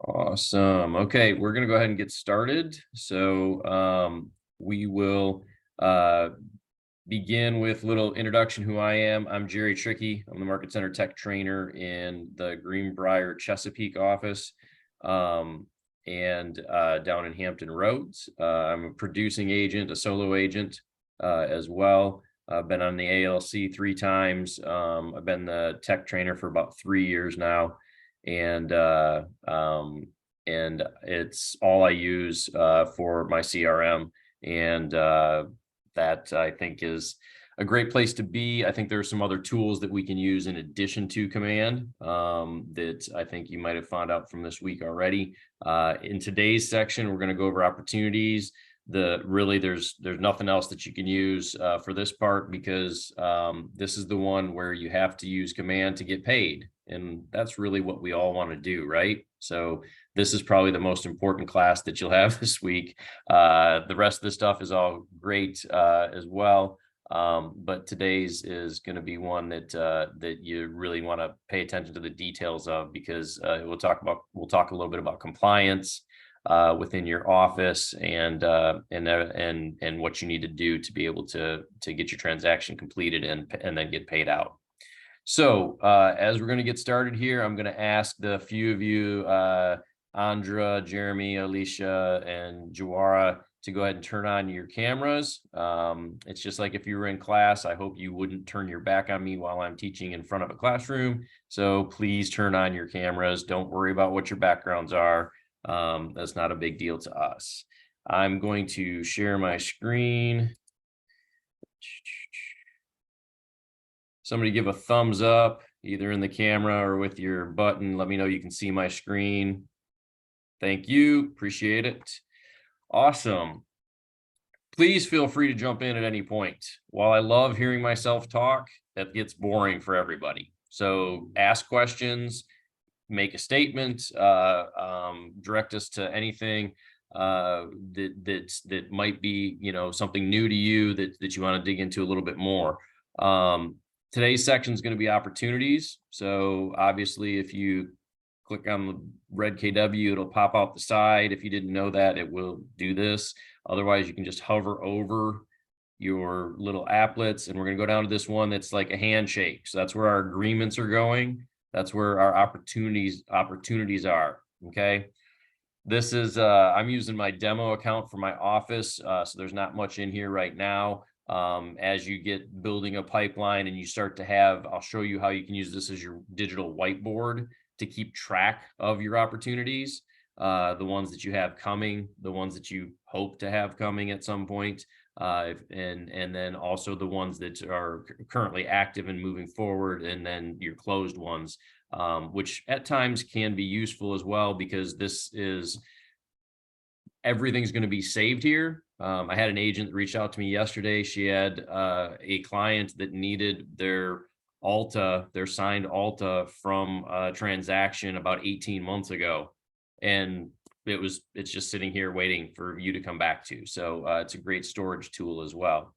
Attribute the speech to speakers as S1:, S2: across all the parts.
S1: Awesome. Okay, we're going to go ahead and get started. We will begin with a little introduction who I am. I'm Jerry Trickey. I'm the Market Center Tech Trainer in the Greenbrier Chesapeake office and down in Hampton Roads. I'm a producing agent, a solo agent as well. I've been on the ALC 3 times. I've been the tech trainer for about 3 years now. And it's all I use for my CRM, and that I think is a great place to be. I think there are some other tools that we can use in addition to Command that I think you might have found out from this week already. In today's section, we're going to go over opportunities. There's nothing else that you can use for this part, because this is the one where you have to use Command to get paid. And that's really what we all want to do, right? So this is probably the most important class that you'll have this week. The rest of the stuff is all great as well. But today's is going to be one that you really want to pay attention to the details of, because we'll talk a little bit about compliance within your office and what you need to do to be able to get your transaction completed and then get paid out. So as we're going to get started here, I'm going to ask the few of you, Andra, Jeremy, Alicia, and Jawara, to go ahead and turn on your cameras. It's just like if you were in class. I hope you wouldn't turn your back on me while I'm teaching in front of a classroom. So please turn on your cameras. Don't worry about what your backgrounds are. That's not a big deal to us. I'm going to share my screen. Somebody give a thumbs up, either in the camera or with your button. Let me know you can see my screen. Thank you. Appreciate it. Awesome. Please feel free to jump in at any point. While I love hearing myself talk, that gets boring for everybody. So ask questions, make a statement, direct us to anything that might be, something new to you that you want to dig into a little bit more. Today's section is going to be opportunities. So obviously, if you click on the red KW, it'll pop out the side. If you didn't know that, it will do this. Otherwise, you can just hover over your little applets, and we're going to go down to this one that's like a handshake. So that's where our agreements are going. That's where our opportunities are. Okay. This is I'm using my demo account for my office, so there's not much in here right now. As you get building a pipeline and you start to have, I'll show you how you can use this as your digital whiteboard to keep track of your opportunities, the ones that you have coming, the ones that you hope to have coming at some point, and then also the ones that are currently active and moving forward, and then your closed ones, which at times can be useful as well, because everything's going to be saved here. I had an agent that reached out to me yesterday. She had a client that needed their signed Alta from a transaction about 18 months ago. And it's just sitting here waiting for you to come back to. So it's a great storage tool as well.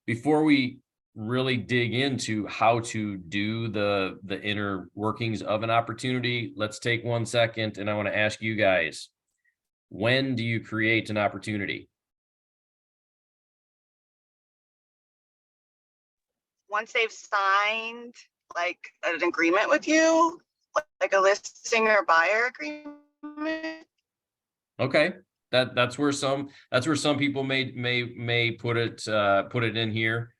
S1: Before we really dig into how to do the inner workings of an opportunity, let's take 1 second, and I want to ask you guys, when do you create an opportunity?
S2: Once they've signed like an agreement with you, like a listing or buyer agreement.
S1: Okay, that's where some people may put it in here.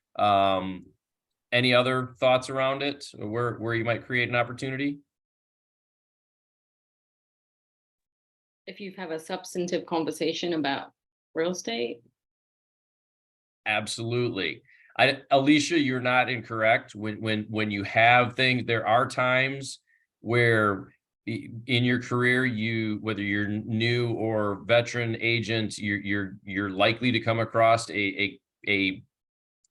S1: Any other thoughts around it, where you might create an opportunity?
S3: If you have a substantive conversation about real estate.
S1: Absolutely. Alicia, you're not incorrect. When you have things, there are times where in your career, whether you're new or veteran agent, you're likely to come across a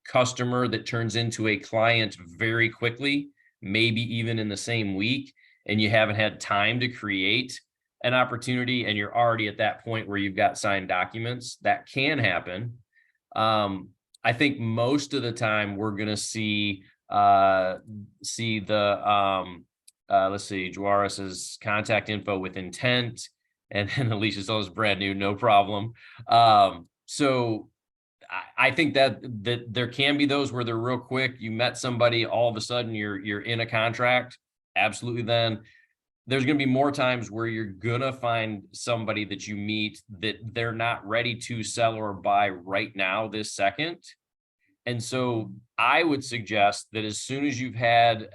S1: customer that turns into a client very quickly, maybe even in the same week, and you haven't had time to create an opportunity, and you're already at that point where you've got signed documents. That can happen. I think most of the time we're going to see the let's see, Juara says contact info with intent. And then Alicia says brand new, no problem. So I think that there can be those where they're real quick. You met somebody, all of a sudden you're in a contract. Absolutely. Then there's going to be more times where you're going to find somebody that you meet that they're not ready to sell or buy right now, this second. And so I would suggest that as soon as you've had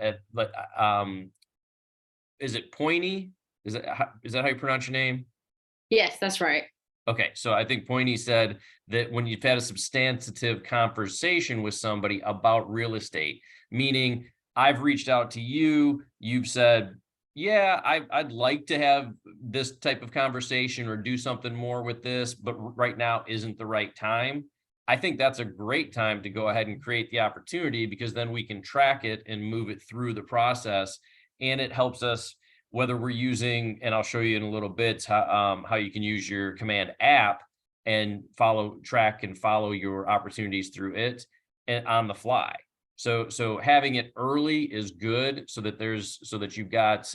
S1: is it Pointy? Is that how you pronounce your name?
S3: Yes, that's right.
S1: Okay, so I think Pointy said that when you've had a substantive conversation with somebody about real estate, meaning I've reached out to you, you've said, yeah, I'd like to have this type of conversation or do something more with this, but right now isn't the right time. I think that's a great time to go ahead and create the opportunity, because then we can track it and move it through the process. And it helps us, whether we're using, and I'll show you in a little bit how you can use your Command app and track and follow your opportunities through it and on the fly. So having it early is good, so that you've got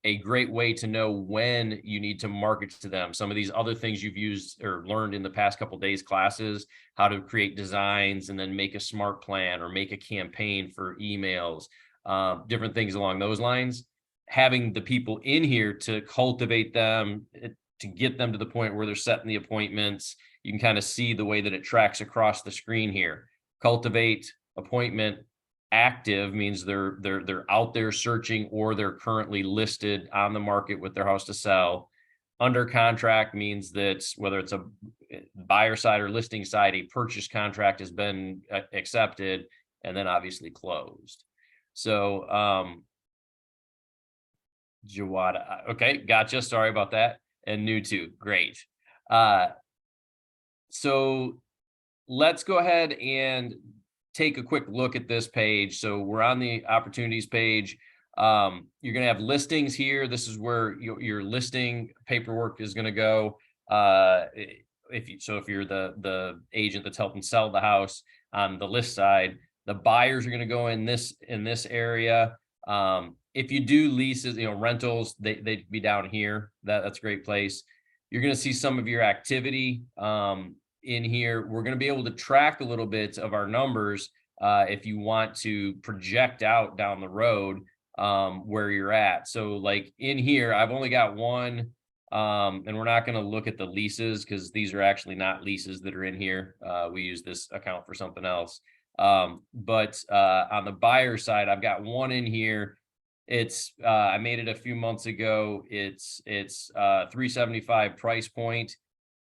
S1: a great way to know when you need to market to them. Some of these other things you've used or learned in the past couple days classes, how to create designs and then make a smart plan or make a campaign for emails, different things along those lines. Having the people in here to cultivate them, to get them to the point where they're setting the appointments. You can kind of see the way that it tracks across the screen here. Cultivate, appointment, active means they're out there searching, or they're currently listed on the market with their house to sell. Under contract means that whether it's a buyer side or listing side, a purchase contract has been accepted, and then obviously closed. So Jawada, okay, gotcha, sorry about that. And new too, great. So let's go ahead and take a quick look at this page. So we're on the opportunities page. You're going to have listings here. This is where your listing paperwork is going to go. If you're the agent that's helping sell the house on the list side, the buyers are going to go in this area. If you do leases, rentals, they'd be down here. That's a great place. You're going to see some of your activity in here. We're going to be able to track a little bit of our numbers if you want to project out down the road where you're at. So like in here, I've only got one, and we're not going to look at the leases because these are actually not leases that are in here. We use this account for something else. But on the buyer side, I've got one in here. It's I made it a few months ago. It's $375 price point.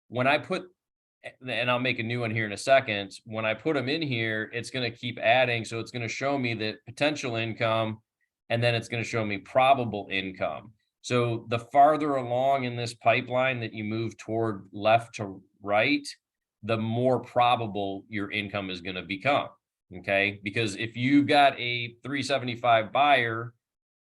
S1: When I put, and I'll make a new one here in a second, when I put them in here, it's going to keep adding. So it's going to show me the potential income, and then it's going to show me probable income. So the farther along in this pipeline that you move toward left to right, the more probable your income is going to become. Okay. Because if you've got a 375 buyer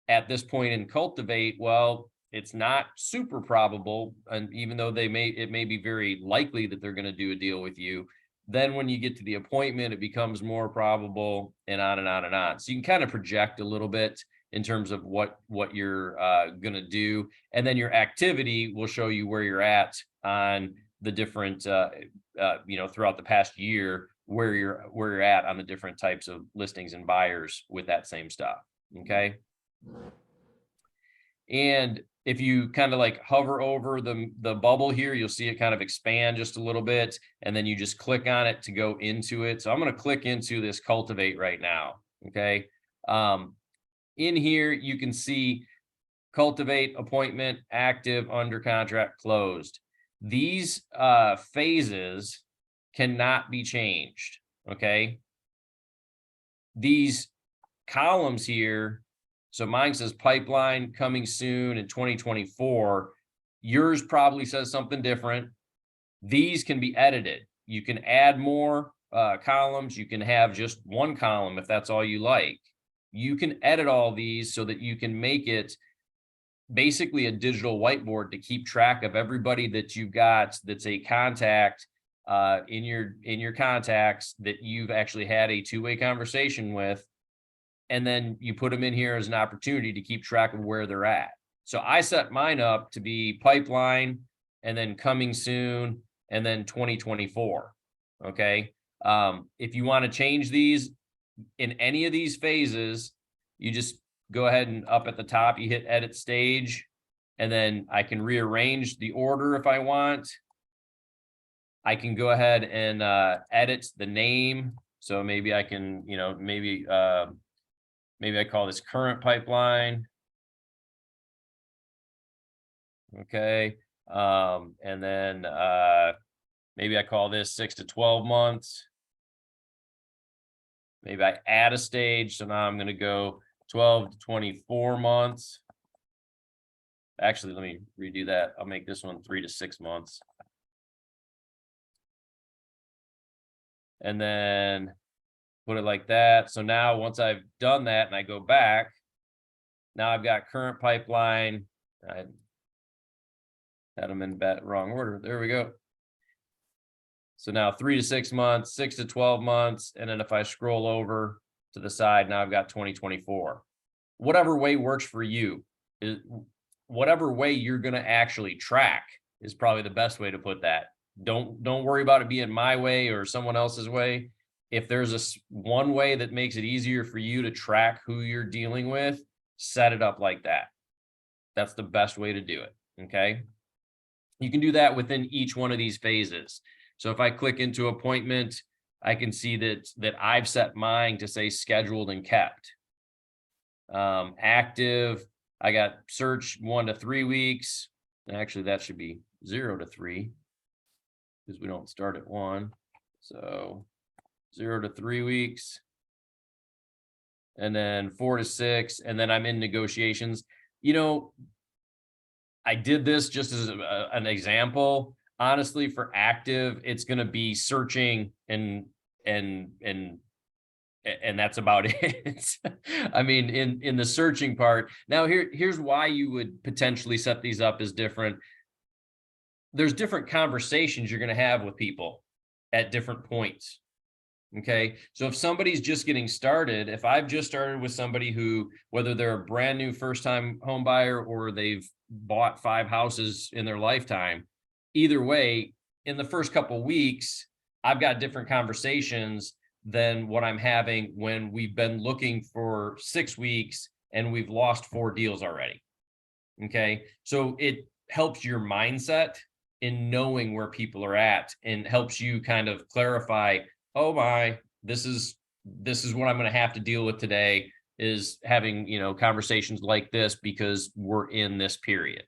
S1: at this point in Cultivate, well, it's not super probable. And even though it may be very likely that they're going to do a deal with you, then when you get to the appointment, it becomes more probable, and on and on and on. So you can kind of project a little bit in terms of what you're going to do. And then your activity will show you where you're at on the different, throughout the past year, where you're at on the different types of listings and buyers with that same stuff. Okay. And if you kind of like hover over the bubble here, you'll see it kind of expand just a little bit, and then you just click on it to go into it. So I'm going to click into this Cultivate right now. Okay. In here, you can see Cultivate, appointment, active, under contract, closed. These phases cannot be changed. Okay. These columns here, so mine says pipeline coming soon in 2024. Yours probably says something different. These can be edited. You can add more columns. You can have just one column if that's all you like. You can edit all these so that you can make it basically a digital whiteboard to keep track of everybody that you've got that's a contact in your contacts that you've actually had a two-way conversation with. and then you put them in here as an opportunity to keep track of where they're at. So I set mine up to be pipeline and then coming soon and then 2024. Okay. If you want to change these in any of these phases, you just go ahead and up at the top, you hit edit stage, and then I can rearrange the order if I want. I can go ahead and edit the name. So maybe I can, maybe I call this current pipeline. Okay. And then maybe I call this 6 to 12 months. Maybe I add a stage. So now I'm going to go 12 to 24 months. Actually, let me redo that. I'll make this one 3 to 6 months. And then put it like that. So now once I've done that and I go back, now I've got current pipeline. I had them in wrong order. There we go. So now 3 to 6 months, 6 to 12 months. And then if I scroll over to the side, now I've got 2024. Whatever way works for you, whatever way you're going to actually track is probably the best way to put that. Don't worry about it being my way or someone else's way. If there's one way that makes it easier for you to track who you're dealing with, set it up like that. That's the best way to do it. Okay. You can do that within each one of these phases. So if I click into appointment, I can see that I've set mine to say scheduled and kept. Active, I got search 1 to 3 weeks. Actually, that should be 0 to 3 because we don't start at 1. So 0 to 3 weeks. And then 4 to 6. And then I'm in negotiations. I did this just as an example. Honestly, for active, it's going to be searching and that's about it. I mean, in the searching part. Now here's why you would potentially set these up as different. There's different conversations you're going to have with people at different points. Okay. So if somebody's just getting started, if I've just started with somebody who, whether they're a brand new first-time home buyer or they've bought 5 houses in their lifetime, either way, in the first couple of weeks, I've got different conversations than what I'm having when we've been looking for 6 weeks and we've lost 4 deals already. Okay. So it helps your mindset in knowing where people are at and helps you kind of clarify, oh my, this is what I'm going to have to deal with today, is having, conversations like this because we're in this period.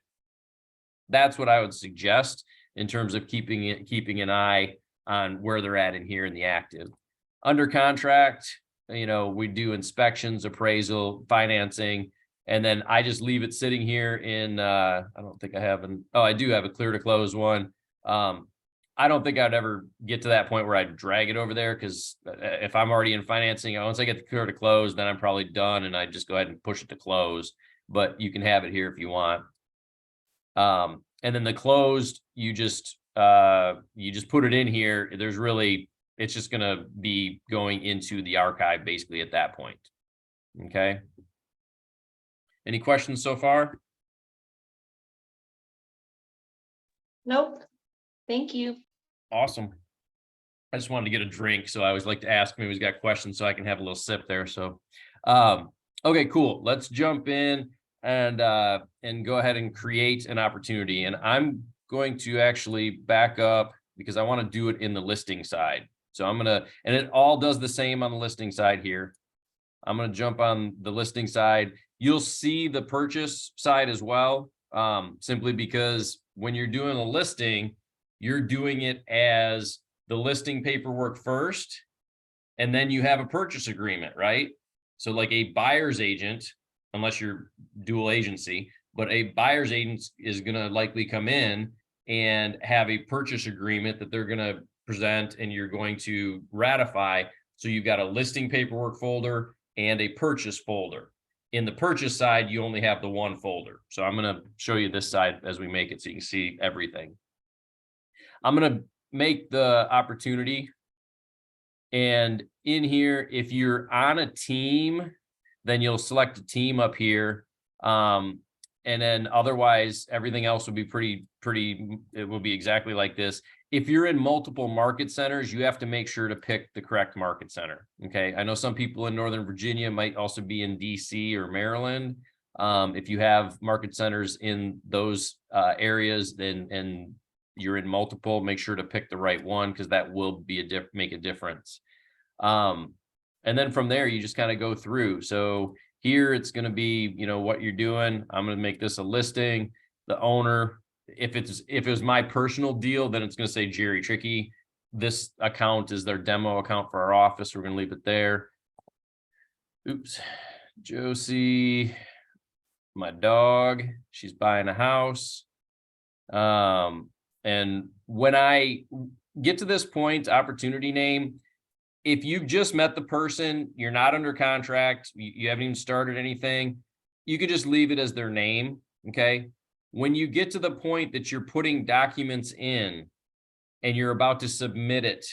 S1: That's what I would suggest in terms of keeping an eye on where they're at in here in the active. Under contract, we do inspections, appraisal, financing, and then I just leave it sitting here in, I don't think I have I do have a clear to close one. I don't think I'd ever get to that point where I'd drag it over there, because if I'm already in financing, once I get the clear to close, then I'm probably done and I just go ahead and push it to close, but you can have it here if you want. And then the closed, you just put it in here. It's just going to be going into the archive basically at that point. Okay. Any questions so far?
S4: Nope. Thank you.
S1: Awesome. I just wanted to get a drink, so I always like to ask if anybody's got questions so I can have a little sip there. So, okay, cool. Let's jump in and go ahead and create an opportunity. And I'm going to actually back up because I want to do it in the listing side. So and it all does the same on the listing side here. I'm going to jump on the listing side. You'll see the purchase side as well, simply because when you're doing a listing, you're doing it as the listing paperwork first, and then you have a purchase agreement, right? So like a buyer's agent, unless you're dual agency, but a buyer's agent is going to likely come in and have a purchase agreement that they're going to present and you're going to ratify. So you've got a listing paperwork folder and a purchase folder. In the purchase side, you only have the one folder. So I'm going to show you this side as we make it so you can see everything. I'm going to make the opportunity. And in here, if you're on a team, then you'll select a team up here. And then otherwise, everything else will be it will be exactly like this. If you're in multiple market centers, you have to make sure to pick the correct market center. Okay. I know some people in Northern Virginia might also be in DC or Maryland. If you have market centers in those areas, and you're in multiple, make sure to pick the right one, because that will be make a difference. And then from there, you just kind of go through. So here it's going to be, what you're doing. I'm going to make this a listing. The owner, if it was my personal deal, then it's going to say Jerry Trickey. This account is their demo account for our office. We're going to leave it there. Oops. Josie, my dog, she's buying a house. And when I get to this point, opportunity name, if you've just met the person, you're not under contract, you haven't even started anything, you could just leave it as their name. Okay. When you get to the point that you're putting documents in and you're about to submit it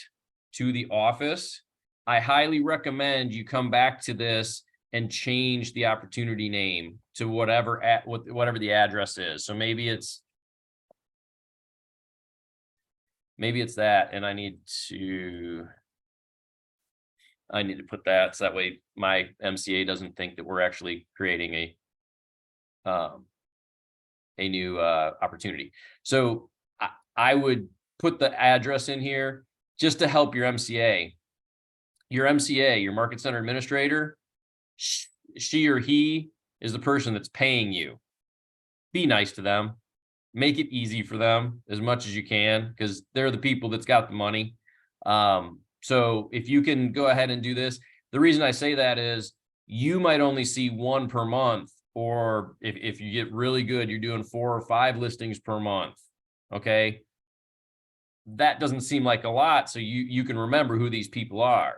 S1: to the office, I highly recommend you come back to this and change the opportunity name to whatever the address is. So maybe it's that, and I need to put that, so that way my MCA doesn't think that we're actually creating a new opportunity. So I would put the address in here just to help your MCA. Your MCA, your market center administrator, she or he is the person that's paying you. Be nice to them. Make it easy for them as much as you can, because they're the people that's got the money. So if you can go ahead and do this, the reason I say that is you might only see one per month, or if you get really good, you're doing 4 or 5 listings per month. Okay. That doesn't seem like a lot. So you can remember who these people are.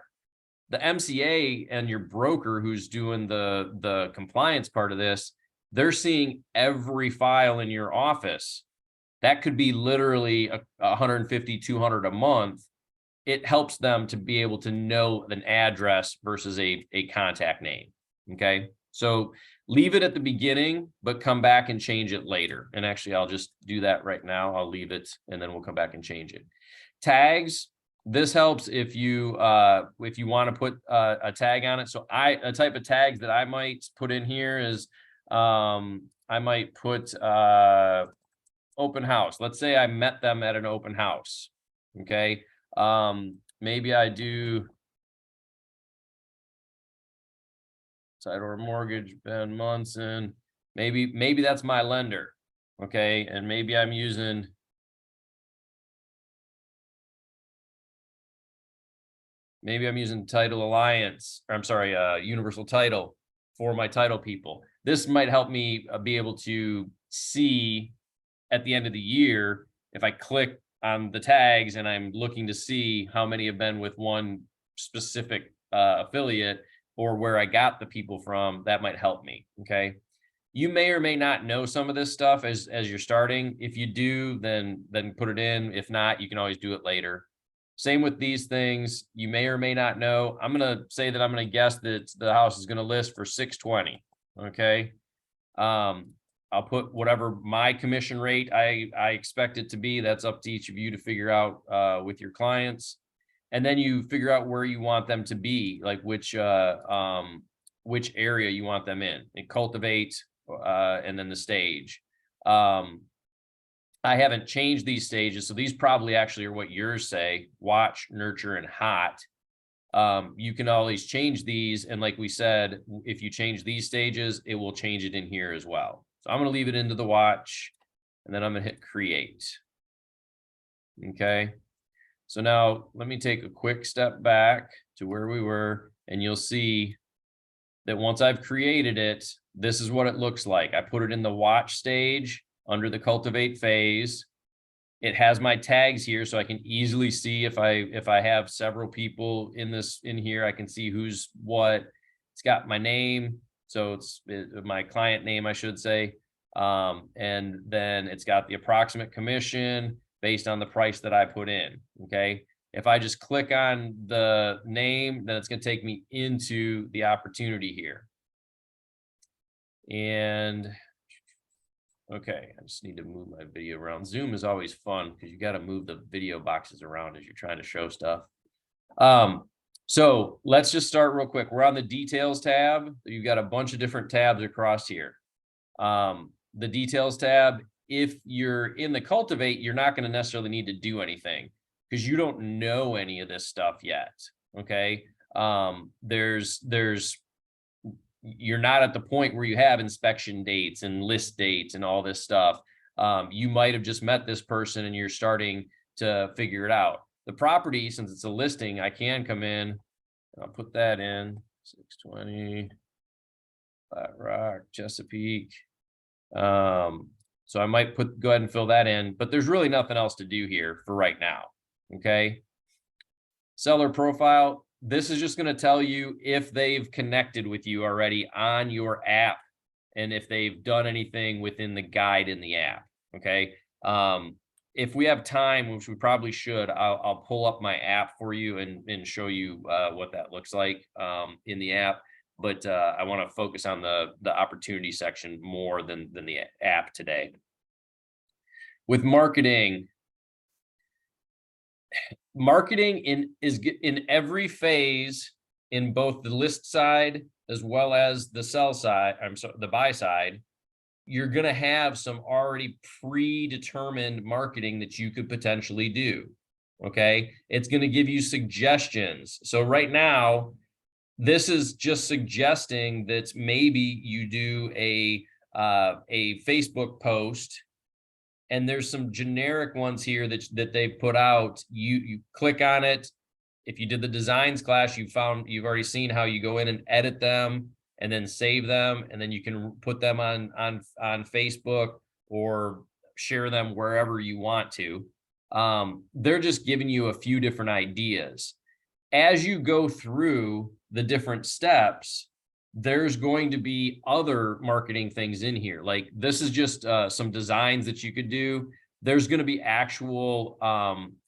S1: The MCA and your broker who's doing the compliance part of this, they're seeing every file in your office. That could be literally 150, 200 a month. It helps them to be able to know an address versus a contact name. Okay. So leave it at the beginning, but come back and change it later. And actually, I'll just do that right now. I'll leave it and then we'll come back and change it. Tags. This helps if you want to put a tag on it. So a type of tags that I might put in here is I might put open house. Let's say I met them at an open house. Okay. Maybe I do title or mortgage, Ben Munson. Maybe that's my lender. Okay. And maybe I'm using Title Alliance, or I'm sorry, Universal Title for my title people. This might help me be able to see at the end of the year, if I click on the tags and I'm looking to see how many have been with one specific affiliate or where I got the people from, that might help me. Okay. You may or may not know some of this stuff as you're starting. If you do, then put it in. If not, you can always do it later. Same with these things. You may or may not know. I'm going to say that I'm going to guess that the house is going to list for 620. Okay. I'll put whatever my commission rate I expect it to be. That's up to each of you to figure out with your clients. And then you figure out where you want them to be, like which area you want them in. And cultivate, and then the stage. I haven't changed these stages, so these probably actually are what yours say: watch, nurture, and hot. You can always change these, and like we said, if you change these stages, it will change it in here as well. So I'm going to leave it into the watch, and then I'm going to hit create. Okay. So now let me take a quick step back to where we were, and you'll see that once I've created it, this is what it looks like. I put it in the watch stage under the cultivate phase. It has my tags here, so I can easily see if I have several people in here, I can see who's what. It's got my name, so it's my client name, I should say. And then it's got the approximate commission based on the price that I put in. Okay. If I just click on the name, then it's going to take me into the opportunity here. And okay, I just need to move my video around. Zoom is always fun because you got to move the video boxes around as you're trying to show stuff. So let's just start real quick. We're on the details tab. You've got a bunch of different tabs across here. The details tab, if you're in the cultivate, you're not going to necessarily need to do anything because you don't know any of this stuff yet. Okay. You're not at the point where you have inspection dates and list dates and all this stuff. You might have just met this person and you're starting to figure it out. The property, since it's a listing, I can come in and I'll put that in 620 Flat Rock, Chesapeake. So I might go ahead and fill that in, but there's really nothing else to do here for right now. Okay. Seller profile. This is just going to tell you if they've connected with you already on your app and if they've done anything within the guide in the app. Okay. If we have time, which we probably should, I'll pull up my app for you and show you what that looks like in the app. But I want to focus on the opportunity section more than the app today. With marketing is in every phase in both the list side as well as the sell side. The buy side. You're going to have some already predetermined marketing that you could potentially do. Okay, it's going to give you suggestions. So right now, this is just suggesting that maybe you do a Facebook post, and there's some generic ones here that they put out. You click on it. If you did the designs class, you've already seen how you go in and edit them and then save them, and then you can put them on Facebook or share them wherever you want to. They're just giving you a few different ideas. As you go through the different steps, there's going to be other marketing things in here. Like this is just some designs that you could do. There's going to be actual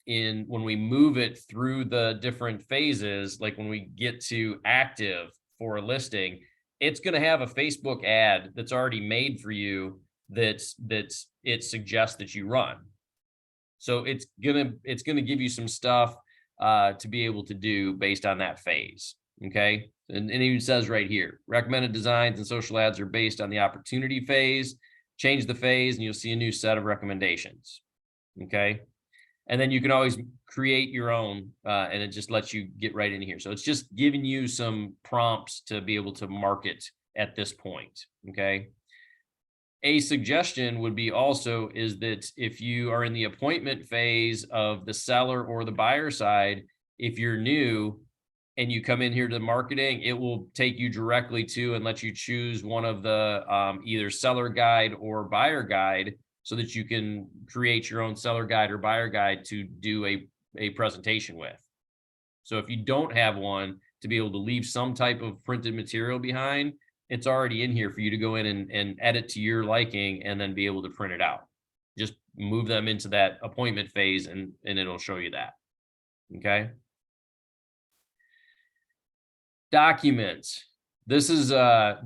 S1: when we move it through the different phases, like when we get to active for a listing, it's going to have a Facebook ad that's already made for you it suggests that you run. So it's gonna give you some stuff to be able to do based on that phase. Okay. And it even says right here, recommended designs and social ads are based on the opportunity phase. Change the phase and you'll see a new set of recommendations. Okay. And then you can always create your own and it just lets you get right in here. So it's just giving you some prompts to be able to market at this point. Okay. A suggestion would be also is that if you are in the appointment phase of the seller or the buyer side, if you're new and you come in here to the marketing, it will take you directly to and let you choose one of the either seller guide or buyer guide so that you can create your own seller guide or buyer guide to do a presentation with. So if you don't have one, to be able to leave some type of printed material behind, it's already in here for you to go in and edit to your liking and then be able to print it out. Just move them into that appointment phase and it'll show you that. Okay. Documents. This is the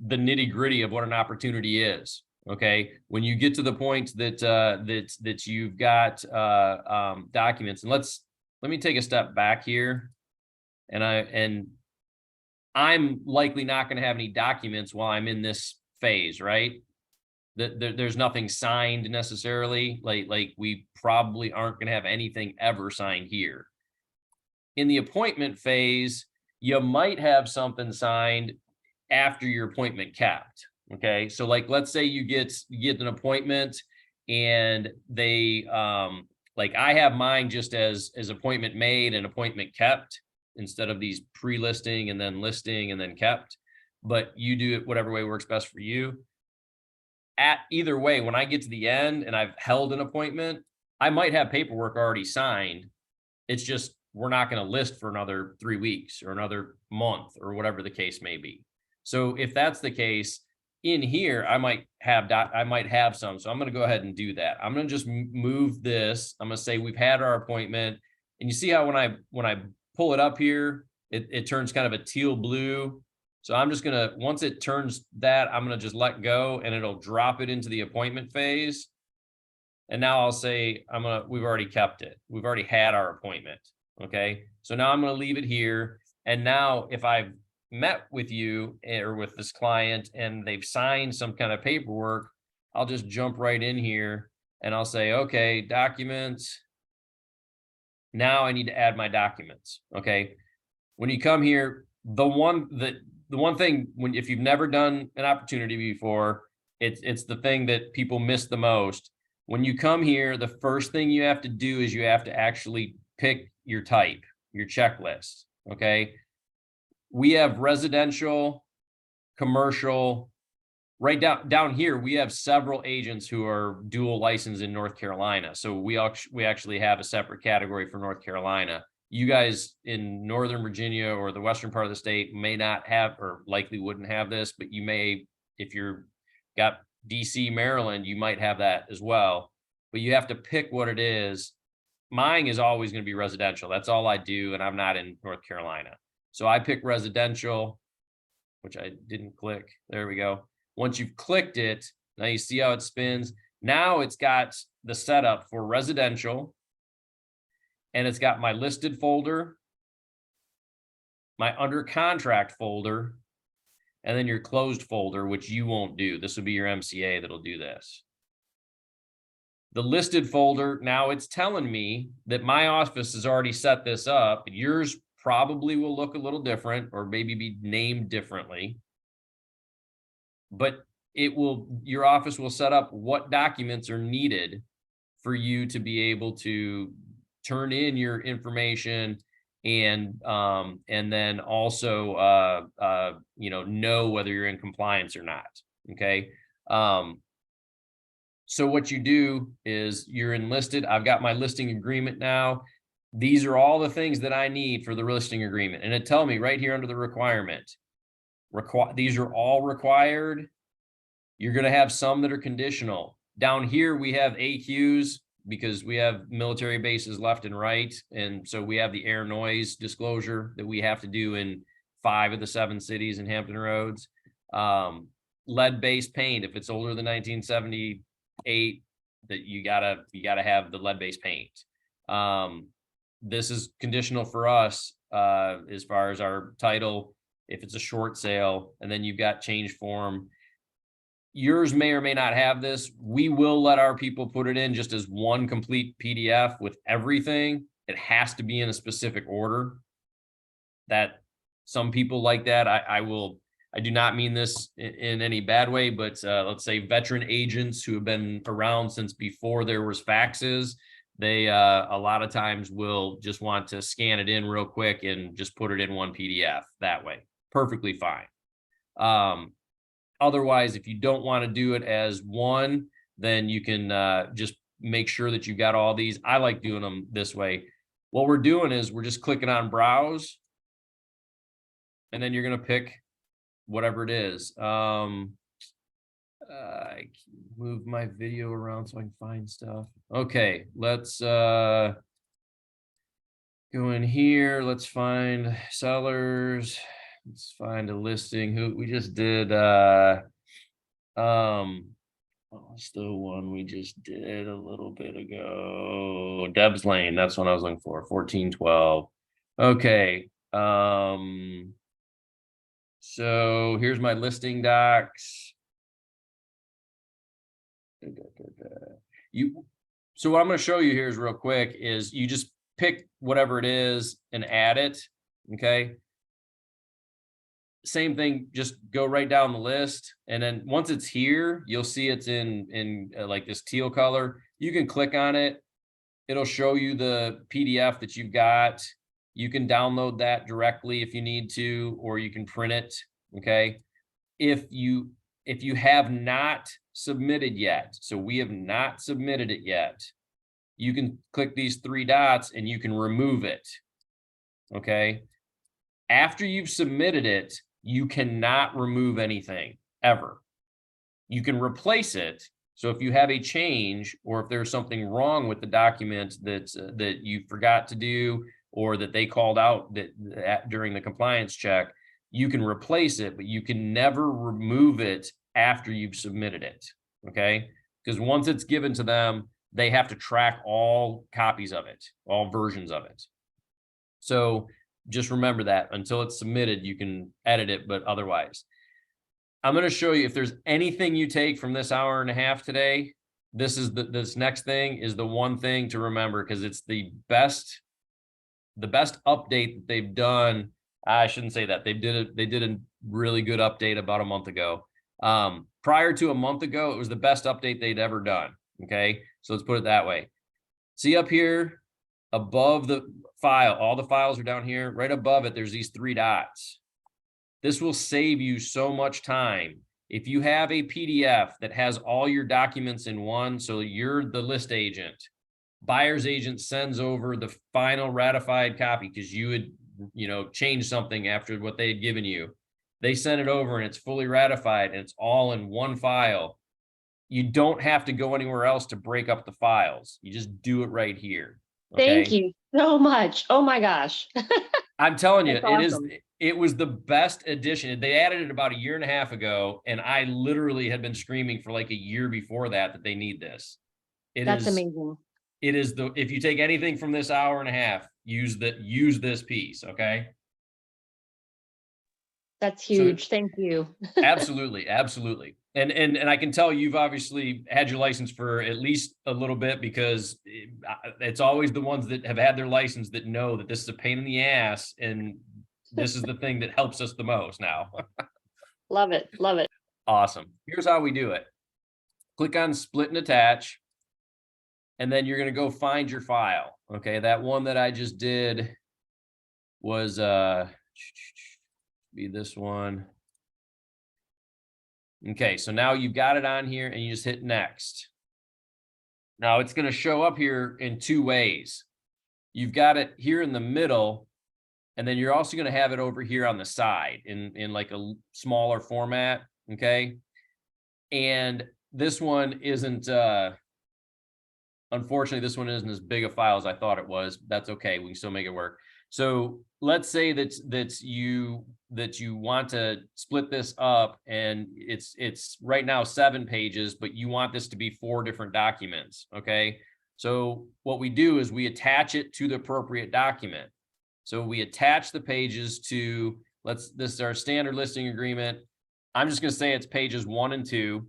S1: nitty-gritty of what an opportunity is. Okay. When you get to the point that you've got documents, and let me take a step back here. And I'm likely not going to have any documents while I'm in this phase, right? There's nothing signed necessarily. Like we probably aren't going to have anything ever signed here. In the appointment phase, you might have something signed after your appointment kept. Okay, so like let's say you get an appointment and they like I have mine just as appointment made and appointment kept instead of these pre-listing and then listing and then kept, but you do it whatever way works best for you. At either way, when I get to the end and I've held an appointment, I might have paperwork already signed. It's just we're not going to list for another 3 weeks or another month or whatever the case may be. So if that's the case, in here, I might have some. So I'm going to go ahead and do that. I'm going to just move this. I'm going to say we've had our appointment, and you see how when I pull it up here, it turns kind of a teal blue. So I'm just gonna, once it turns that, I'm gonna just let go and it'll drop it into the appointment phase. And now I'll say, we've already kept it. We've already had our appointment. Okay. So now I'm going to leave it here. And now if I've met with you or with this client and they've signed some kind of paperwork, I'll just jump right in here and I'll say, okay, documents. Now I need to add my documents. Okay. When you come here, the one thing if you've never done an opportunity before, it's the thing that people miss the most. When you come here, the first thing you have to do is you have to actually pick your type, your checklist. Okay. We have residential, commercial. Right down here, we have several agents who are dual licensed in North Carolina. So we actually have a separate category for North Carolina. You guys in Northern Virginia or the western part of the state may not have, or likely wouldn't have this, but you may, if you're got DC, Maryland, you might have that as well, but you have to pick what it is. Mine is always going to be residential. That's all I do. And I'm not in North Carolina. So I pick residential, which I didn't click. There we go. Once you've clicked it, now you see how it spins. Now it's got the setup for residential and it's got my listed folder, my under contract folder, and then your closed folder, which you won't do. This will be your MCA that'll do this. The listed folder, now it's telling me that my office has already set this up. Yours probably will look a little different or maybe be named differently. But your office will set up what documents are needed for you to be able to turn in your information and then also know whether you're in compliance or not. Okay. So what you do is you're enlisted. I've got my listing agreement now. These are all the things that I need for the listing agreement. And it tells me right here under the requirement, these are all required. You're going to have some that are conditional. Down here, we have AQs because we have military bases left and right. And so we have the air noise disclosure that we have to do in 5 of the 7 cities in Hampton Roads. Lead-based paint, if it's older than 1978, that you gotta have the lead-based paint. This is conditional for us as far as our title, if it's a short sale, and then you've got change form. Yours may or may not have this. We will let our people put it in just as one complete PDF with everything. It has to be in a specific order. That some people like that. I do not mean this in any bad way, but let's say veteran agents who have been around since before there was faxes, they a lot of times will just want to scan it in real quick and just put it in one PDF that way. Perfectly fine. Otherwise, if you don't want to do it as one, then you can just make sure that you've got all these. I like doing them this way. What we're doing is we're just clicking on browse, and then you're going to pick whatever it is. I move my video around so I can find stuff. Okay, let's go in here. Let's find sellers. Let's find a listing. Who we just did what's the one we just did a little bit ago? Deb's Lane. That's what I was looking for. 1412. Okay. So here's my listing docs. So what I'm going to show you here is real quick is you just pick whatever it is and add it. Okay. Same thing, just go right down the list. And then once it's here, you'll see it's in like this teal color. You can click on it. It'll show you the PDF that you've got. You can download that directly if you need to, or you can print it. Okay. If you have not submitted yet, so we have not submitted it yet, you can click these 3 dots and you can remove it. Okay. After you've submitted it, you cannot remove anything ever. You can replace it. So if you have a change or if there's something wrong with the document that you forgot to do or that they called out that during the compliance check, you can replace it, but you can never remove it after you've submitted it, okay? Because once it's given to them, they have to track all copies of it, all versions of it. So just remember that until it's submitted, you can edit it, but otherwise. I'm going to show you if there's anything you take from this hour and a half today, this next thing is the one thing to remember, because it's the best update that they've done. I shouldn't say that. They did a really good update about a month ago. Prior to a month ago, it was the best update they'd ever done. Okay, so let's put it that way. See up here above the file, all the files are down here. Right above it, there's these 3 dots. This will save you so much time. If you have a PDF that has all your documents in one, so you're the list agent, buyer's agent sends over the final ratified copy because you had, changed something after what they had given you. They send it over and it's fully ratified and it's all in one file. You don't have to go anywhere else to break up the files. You just do it right here.
S4: Thank
S1: Okay?
S4: you so much. Oh my gosh.
S1: I'm telling you,
S4: That's awesome.
S1: it was the best addition. They added it about a year and a half ago, and I literally had been screaming for like a year before that they need this.
S4: That's amazing.
S1: It is if you take anything from this hour and a half, use this piece, okay?
S4: That's huge. Thank you.
S1: Absolutely, absolutely. And I can tell you've obviously had your license for at least a little bit, because it's always the ones that have had their license that know that this is a pain in the ass, and this is the thing that helps us the most now.
S4: Love it. Love it.
S1: Awesome. Here's how we do it. Click on split and attach, and then you're going to go find your file. Okay, that one that I just did was be this one. Okay, so now you've got it on here and you just hit next. Now it's going to show up here in 2 ways. You've got it here in the middle, and then you're also going to have it over here on the side in like a smaller format. Okay. And this one isn't, unfortunately, this one isn't as big a file as I thought it was. That's okay. We can still make it work. So let's say that you want to split this up, and it's right now 7 pages, but you want this to be 4 different documents. Okay. So what we do is we attach it to the appropriate document. So we attach the pages to, this is our standard listing agreement. I'm just going to say it's pages 1 and 2.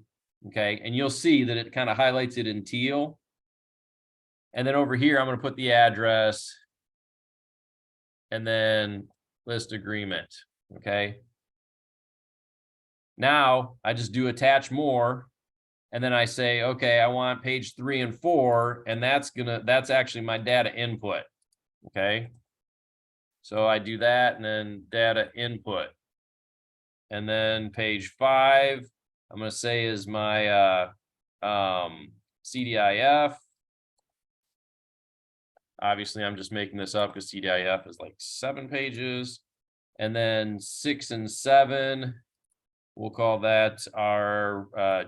S1: Okay. And you'll see that it kind of highlights it in teal. And then over here, I'm going to put the address and then list agreement. Okay. Now I just do attach more. And then I say, okay, I want page 3 and 4. And that's actually my data input. Okay. So I do that, and then data input. And then page 5, I'm going to say is my CDIF. Obviously, I'm just making this up because CDIF is like 7 pages. And then 6 and 7, we'll call that our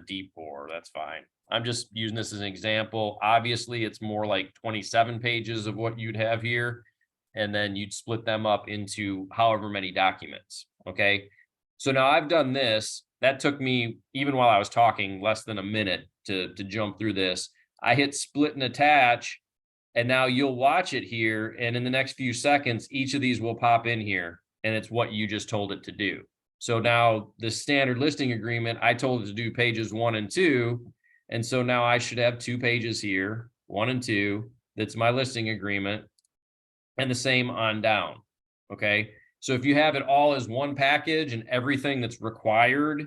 S1: D4. That's fine. I'm just using this as an example. Obviously, it's more like 27 pages of what you'd have here. And then you'd split them up into however many documents. Okay. So now I've done this. That took me, even while I was talking, less than a minute to jump through this. I hit split and attach. And now you'll watch it here. And in the next few seconds, each of these will pop in here. And it's what you just told it to do. So now the standard listing agreement, I told it to do pages 1 and 2. And so now I should have 2 pages here, 1 and 2. That's my listing agreement. And the same on down. Okay. So if you have it all as one package and everything that's required,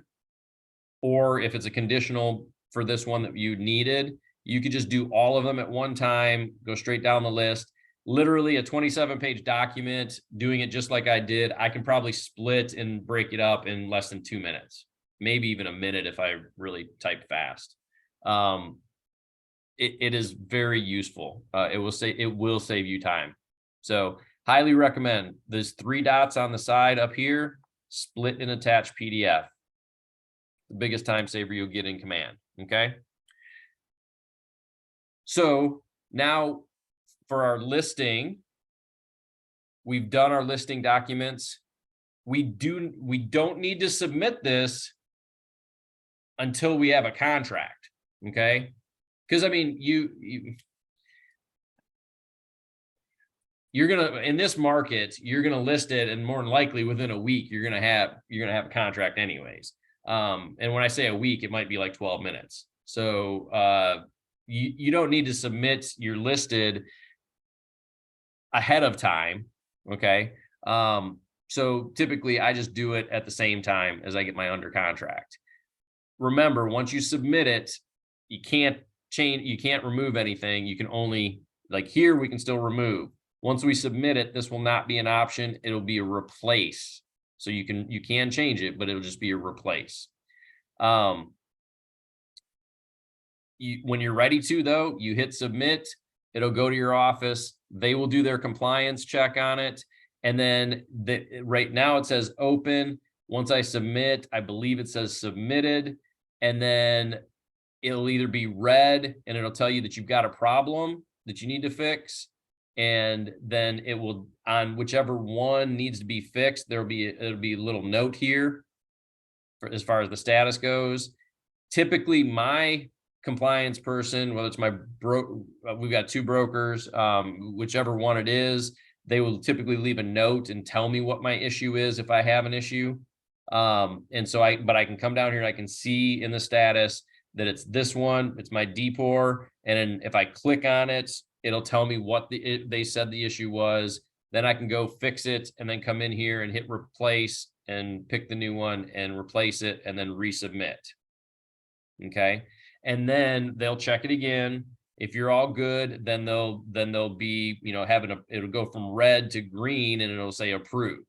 S1: or if it's a conditional for this one that you needed, you could just do all of them at one time, go straight down the list. Literally a 27-page document, doing it just like I did. I can probably split and break it up in less than 2 minutes, maybe even a minute if I really type fast. It is very useful. It will save you time. So highly recommend. There's 3 dots on the side up here, split and attach PDF. The biggest time saver you'll get in Command. Okay. So now for our listing, we've done our listing documents. we don't need to submit this until we have a contract, okay? Because I mean, you're gonna, in this market, you're gonna list it, and more than likely within a week, you're gonna have a contract anyways. And when I say a week, it might be like 12 minutes. So you don't need to submit your listed ahead of time, okay? So typically I just do it at the same time as I get my under contract. Remember, once you submit it, you can't change, you can't remove anything. You can only, like here, we can still remove. Once we submit it, this will not be an option. It'll be a replace. So you can change it, but it'll just be a replace. When you're ready to, though, you hit submit, it'll go to your office. They will do their compliance check on it. And then right now it says open. Once I submit, I believe it says submitted. And then it'll either be red and it'll tell you that you've got a problem that you need to fix. And then it will, on whichever one needs to be fixed, it'll be a little note here for as far as the status goes. Typically my compliance person, whether it's we've got 2 brokers, whichever one it is, they will typically leave a note and tell me what my issue is if I have an issue. And so but I can come down here and I can see in the status that it's this one, it's my DPOR. And then if I click on it, it'll tell me what they said the issue was. Then I can go fix it and then come in here and hit replace and pick the new one and replace it and then resubmit. Okay. And then they'll check it again. If you're all good, then they'll be, it'll go from red to green and it'll say approved.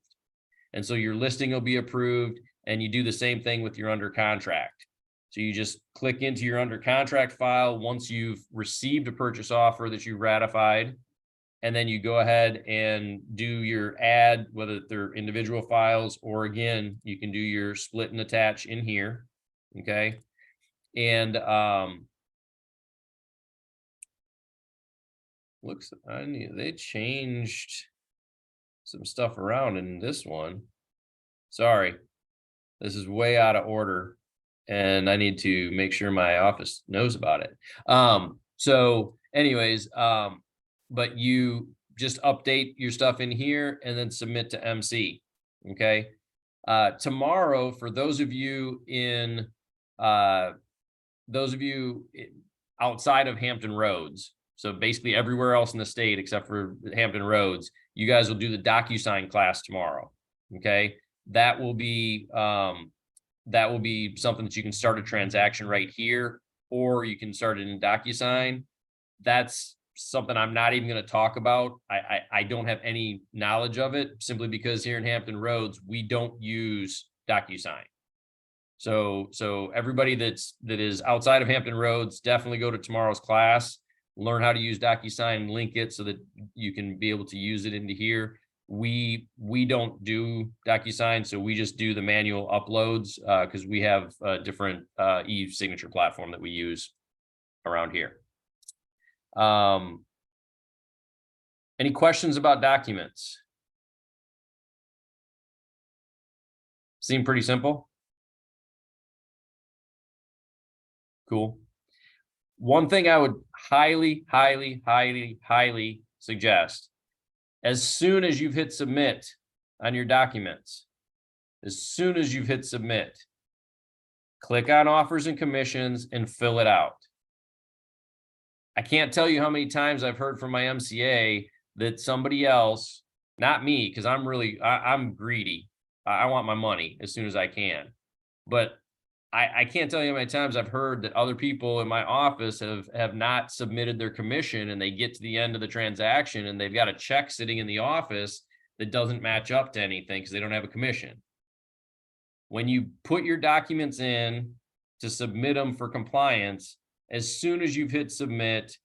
S1: And so your listing will be approved, and you do the same thing with your under contract. So you just click into your under contract file once you've received a purchase offer that you ratified, and then you go ahead and do your add, whether they're individual files or again, you can do your split and attach in here. Okay. And they changed some stuff around in this one. Sorry, this is way out of order and I need to make sure my office knows about it. So anyways, but you just update your stuff in here and then submit to MC. Okay. Tomorrow, for those of you outside of Hampton Roads, so basically everywhere else in the state except for Hampton Roads, you guys will do the DocuSign class tomorrow. Okay. That will be something that you can start a transaction right here, or you can start it in DocuSign. That's something I'm not even going to talk about. I don't have any knowledge of it simply because here in Hampton Roads, we don't use DocuSign. So everybody that is outside of Hampton Roads, definitely go to tomorrow's class, learn how to use DocuSign, link it so that you can be able to use it into here. We don't do DocuSign, so we just do the manual uploads because we have a different e-signature platform that we use around here. Any questions about documents? Seem pretty simple? Cool. One thing I would highly, highly, highly, highly suggest, as soon as you've hit submit on your documents, as soon as you've hit submit, click on offers and commissions and fill it out. I can't tell you how many times I've heard from my MCA that somebody else, not me, because I'm greedy. I want my money as soon as I can. But I can't tell you how many times I've heard that other people in my office have not submitted their commission, and they get to the end of the transaction and they've got a check sitting in the office that doesn't match up to anything because they don't have a commission. When you put your documents in to submit them for compliance, as soon as you've hit submit,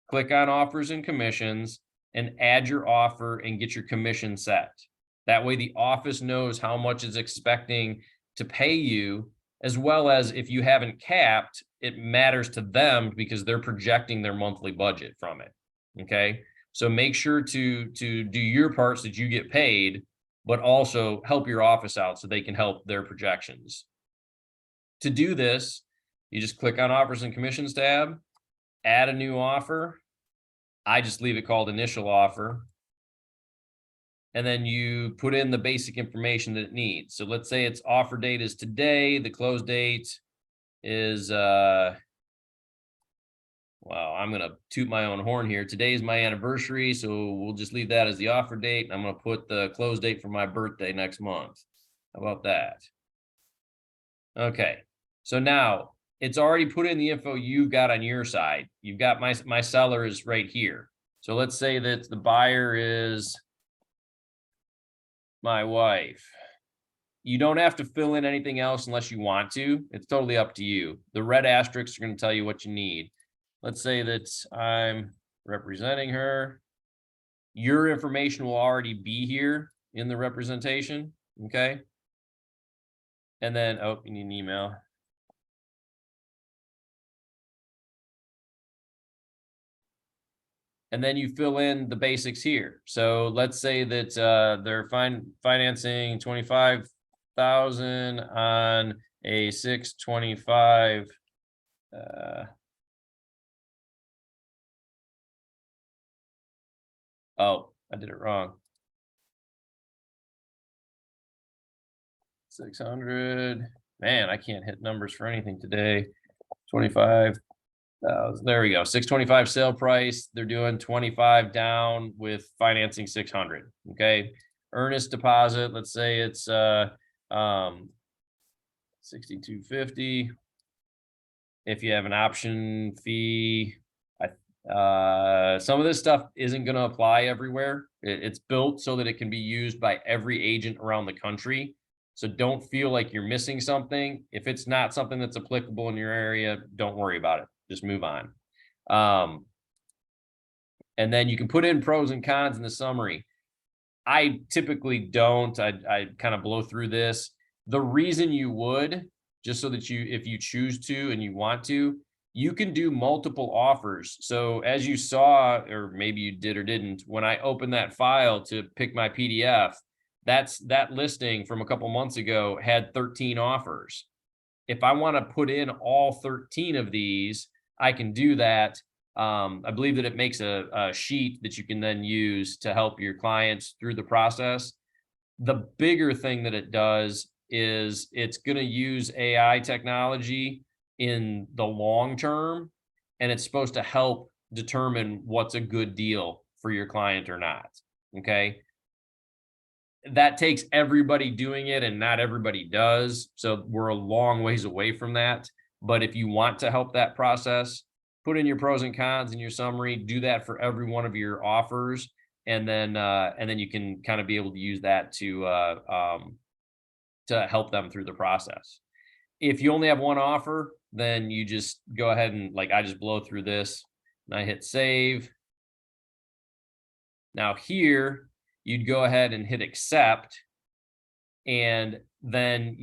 S1: click on offers and commissions and add your offer and get your commission set. That way the office knows how much it's expecting to pay you, as well as if you haven't capped, it matters to them because they're projecting their monthly budget from it. Okay. So make sure to do your part so that you get paid, but also help your office out so they can help their projections. To do this, you just click on offers and commissions tab, add a new offer. I just leave it called initial offer. And then you put in the basic information that it needs. So let's say its offer date is today, the close date is well, I'm gonna toot my own horn here. Today is my anniversary, so we'll just leave that as the offer date. And I'm gonna put the close date for my birthday next month. How about that? Okay, so now it's already put in the info you've got on your side. You've got my seller is right here. So let's say that the buyer is my wife. You don't have to fill in anything else unless you want to. It's totally up to you. The red asterisks are going to tell you what you need. Let's say that I'm representing her. Your information will already be here in the representation. Okay. And then, oh, you need an email. And then you fill in the basics here. So let's say that they're financing 25,000 on a 625. Oh, I did it wrong. 600. Man, I can't hit numbers for anything today. 25. There we go. 625 sale price. They're doing 25 down with financing 600. Okay. Earnest deposit. Let's say it's 6250. If you have an option fee, some of this stuff isn't going to apply everywhere. It's built so that it can be used by every agent around the country. So don't feel like you're missing something. If it's not something that's applicable in your area, don't worry about it. Just move on. And then you can put in pros and cons in the summary. I typically don't. I kind of blow through this. The reason you would, just so that if you choose to and you want to, you can do multiple offers. So as you saw, or maybe you did or didn't, when I opened that file to pick my PDF, that listing from a couple months ago had 13 offers. If I want to put in all 13 of these, I can do that. I believe that it makes a sheet that you can then use to help your clients through the process. The bigger thing that it does is it's going to use AI technology in the long term, and it's supposed to help determine what's a good deal for your client or not. Okay. That takes everybody doing it, and not everybody does. So we're a long ways away from that. But if you want to help that process, put in your pros and cons in your summary, do that for every one of your offers. And then you can kind of be able to use that to help them through the process. If you only have one offer, then you just go ahead and, like, I just blow through this and I hit save. Now here, you'd go ahead and hit accept, and then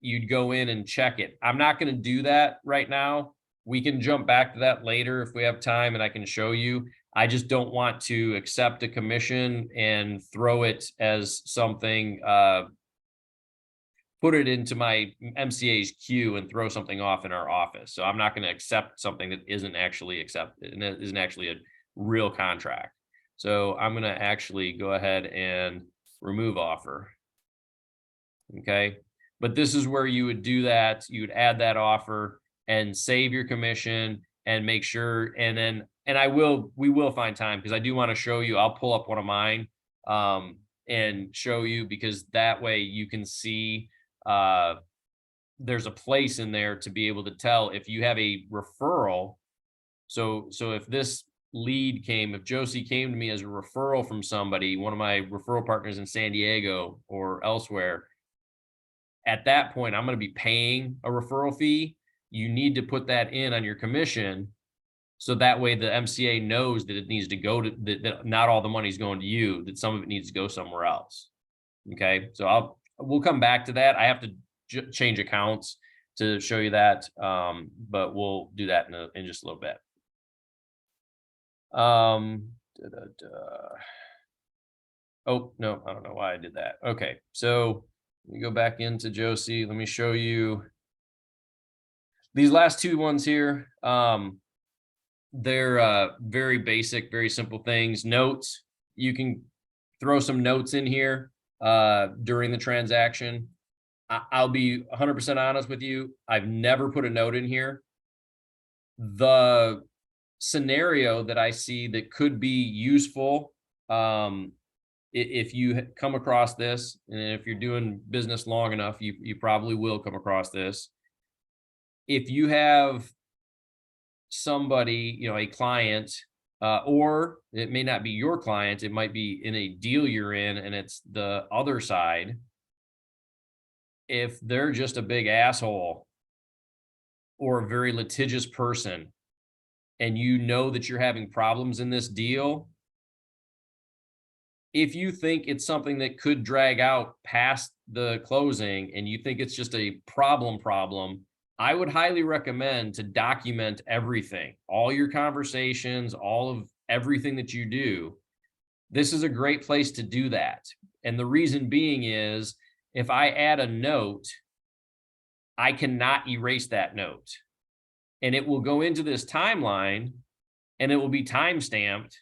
S1: you'd go in and check it. I'm not going to do that right now. We can jump back to that later if we have time, and I can show you. I just don't want to accept a commission and throw it as something, put it into my MCA's queue and throw something off in our office. So I'm not going to accept something that isn't actually accepted and it isn't actually a real contract. So I'm going to actually go ahead and remove offer. Okay. But this is where you would do that. You would add that offer and save your commission and make sure. And then, we will find time, because I do want to show you. I'll pull up one of mine and show you, because that way you can see there's a place in there to be able to tell if you have a referral. So if this lead if Josie came to me as a referral from somebody, one of my referral partners in San Diego or elsewhere, at that point, I'm going to be paying a referral fee. You need to put that in on your commission. So that way the MCA knows that it needs to go to that not all the money's going to you, that some of it needs to go somewhere else. Okay. So we'll come back to that. I have to change accounts to show you that. But we'll do that in just a little bit. Oh, no, I don't know why I did that. Okay, so let me go back into Josie. Let me show you these last two ones here. They're very basic, very simple things. Notes, you can throw some notes in here during the transaction. I'll be 100% honest with you. I've never put a note in here. The scenario that I see that could be useful, if you come across this, and if you're doing business long enough, you probably will come across this. If you have somebody, a client, or it may not be your client, it might be in a deal you're in and it's the other side. If they're just a big asshole or a very litigious person, and you know that you're having problems in this deal, if you think it's something that could drag out past the closing and you think it's just a problem, I would highly recommend to document everything, all your conversations, all of everything that you do. This is a great place to do that. And the reason being is if I add a note, I cannot erase that note. And it will go into this timeline and it will be timestamped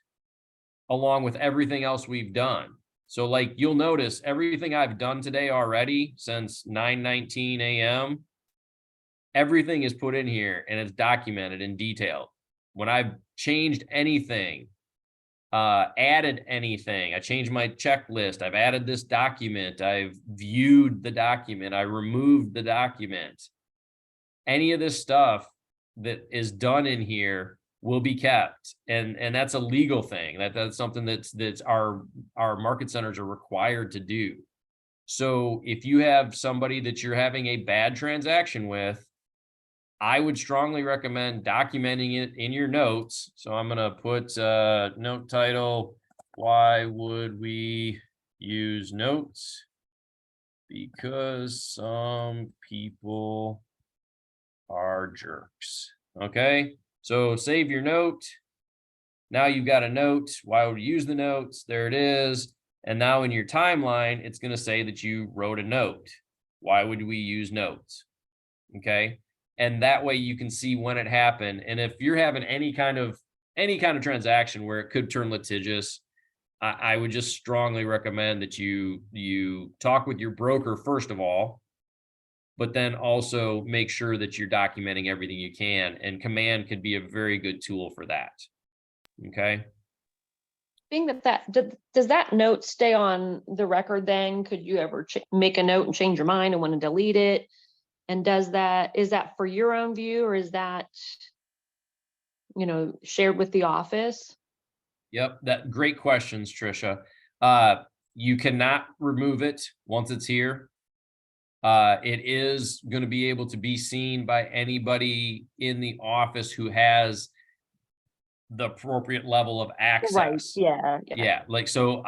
S1: along with everything else we've done. So like you'll notice everything I've done today already since 9:19 a.m., everything is put in here and it's documented in detail. When I've changed anything, added anything, I changed my checklist, I've added this document, I've viewed the document, I removed the document. Any of this stuff that is done in here will be kept, and that's a legal thing. That's something that's our market centers are required to do. So if you have somebody that you're having a bad transaction with, I would strongly recommend documenting it in your notes. So I'm gonna put note title, why would we use notes? Because some people are jerks. Okay, so save your note. Now you've got a note. Why would you use the notes? There it is. And now in your timeline, it's going to say that you wrote a note. Why would we use notes? Okay, and that way you can see when it happened. And if you're having any kind of transaction where it could turn litigious, I would just strongly recommend that you talk with your broker first of all, but then also make sure that you're documenting everything you can. And Command could be a very good tool for that. Okay.
S4: Being does that note stay on the record then? Could you ever make a note and change your mind and want to delete it? And is that for your own view, or is that, shared with the office?
S1: Yep. That great questions, Trisha. You cannot remove it once it's here. It is going to be able to be seen by anybody in the office who has the appropriate level of access.
S4: Right. Yeah.
S1: Yeah. Like, so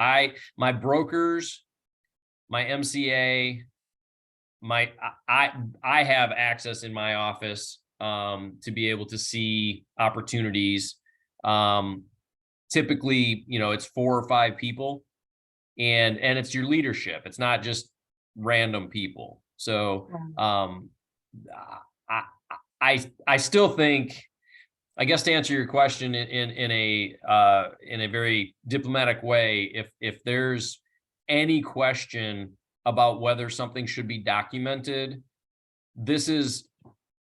S1: my brokers, my MCA, I have access in my office, to be able to see opportunities. Typically, it's 4 or 5 people and it's your leadership. It's not just random people. So, I still think, I guess to answer your question in a very diplomatic way, if there's any question about whether something should be documented, this is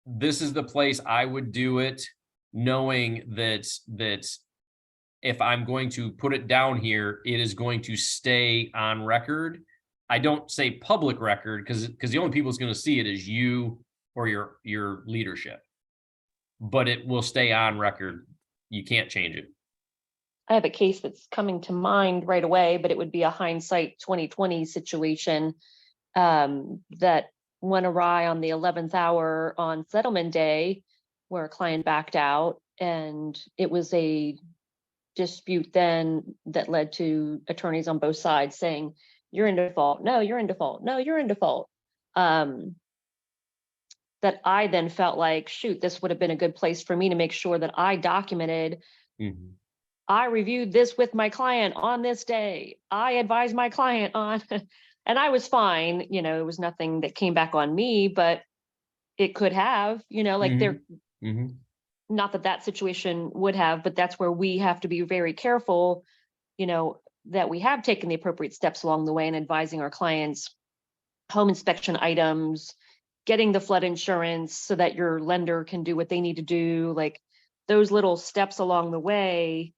S1: the place I would do it, knowing that if I'm going to put it down here, it is going to stay on record. I don't say public record because the only people who's going to see it is you or your leadership, but it will stay on record. You can't change it.
S4: I have a case that's coming to mind right away, but it would be a hindsight 2020 situation that went awry on the 11th hour on settlement day, where a client backed out, and it was a dispute then that led to attorneys on both sides saying, "You're in default. No, you're in default. No, you're in default." That I then felt like, shoot, this would have been a good place for me to make sure that I documented I reviewed this with my client on this day. I advised my client on, and I was fine, you know, it was nothing that came back on me, but it could have, you know, like there,
S1: Mhm.
S4: not that that situation would have, but that's where we have to be very careful, you know, that we have taken the appropriate steps along the way in advising our clients, home inspection items, getting the flood insurance so that your lender can do what they need to do, like those little steps along the way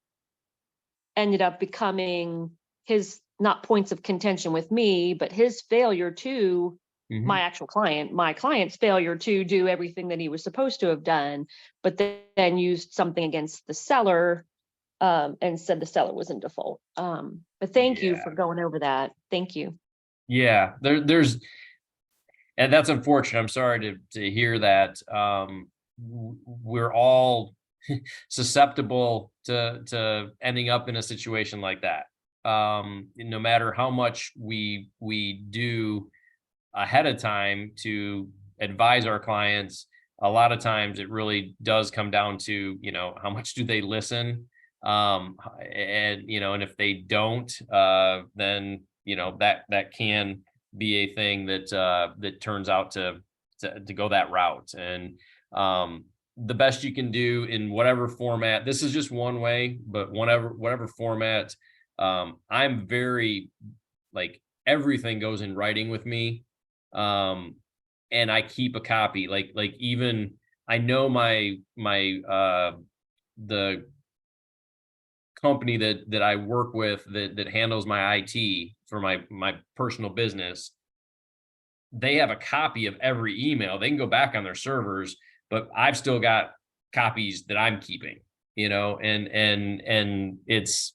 S4: ended up becoming his, not points of contention with me, but his failure to my
S1: Mhm.
S4: actual client, my client's failure to do everything that he was supposed to have done, but then used something against the seller, and said the seller was in default. But thank you
S1: Yeah.
S4: for going over that. Thank you.
S1: Yeah, there's, and that's unfortunate. I'm sorry to hear that. We're all susceptible to ending up in a situation like that. No matter how much we do ahead of time to advise our clients, a lot of times it really does come down to, you know, how much do they listen? And you know, and if they don't, then you know that can be a thing that that turns out to go that route. And the best you can do in whatever format, this is just one way, but whatever format, I'm very, like, everything goes in writing with me. Um, and I keep a copy, like even I know my the company that I work with that handles my IT for my personal business, they have a copy of every email. They can go back on their servers, but I've still got copies that I'm keeping, you know, and it's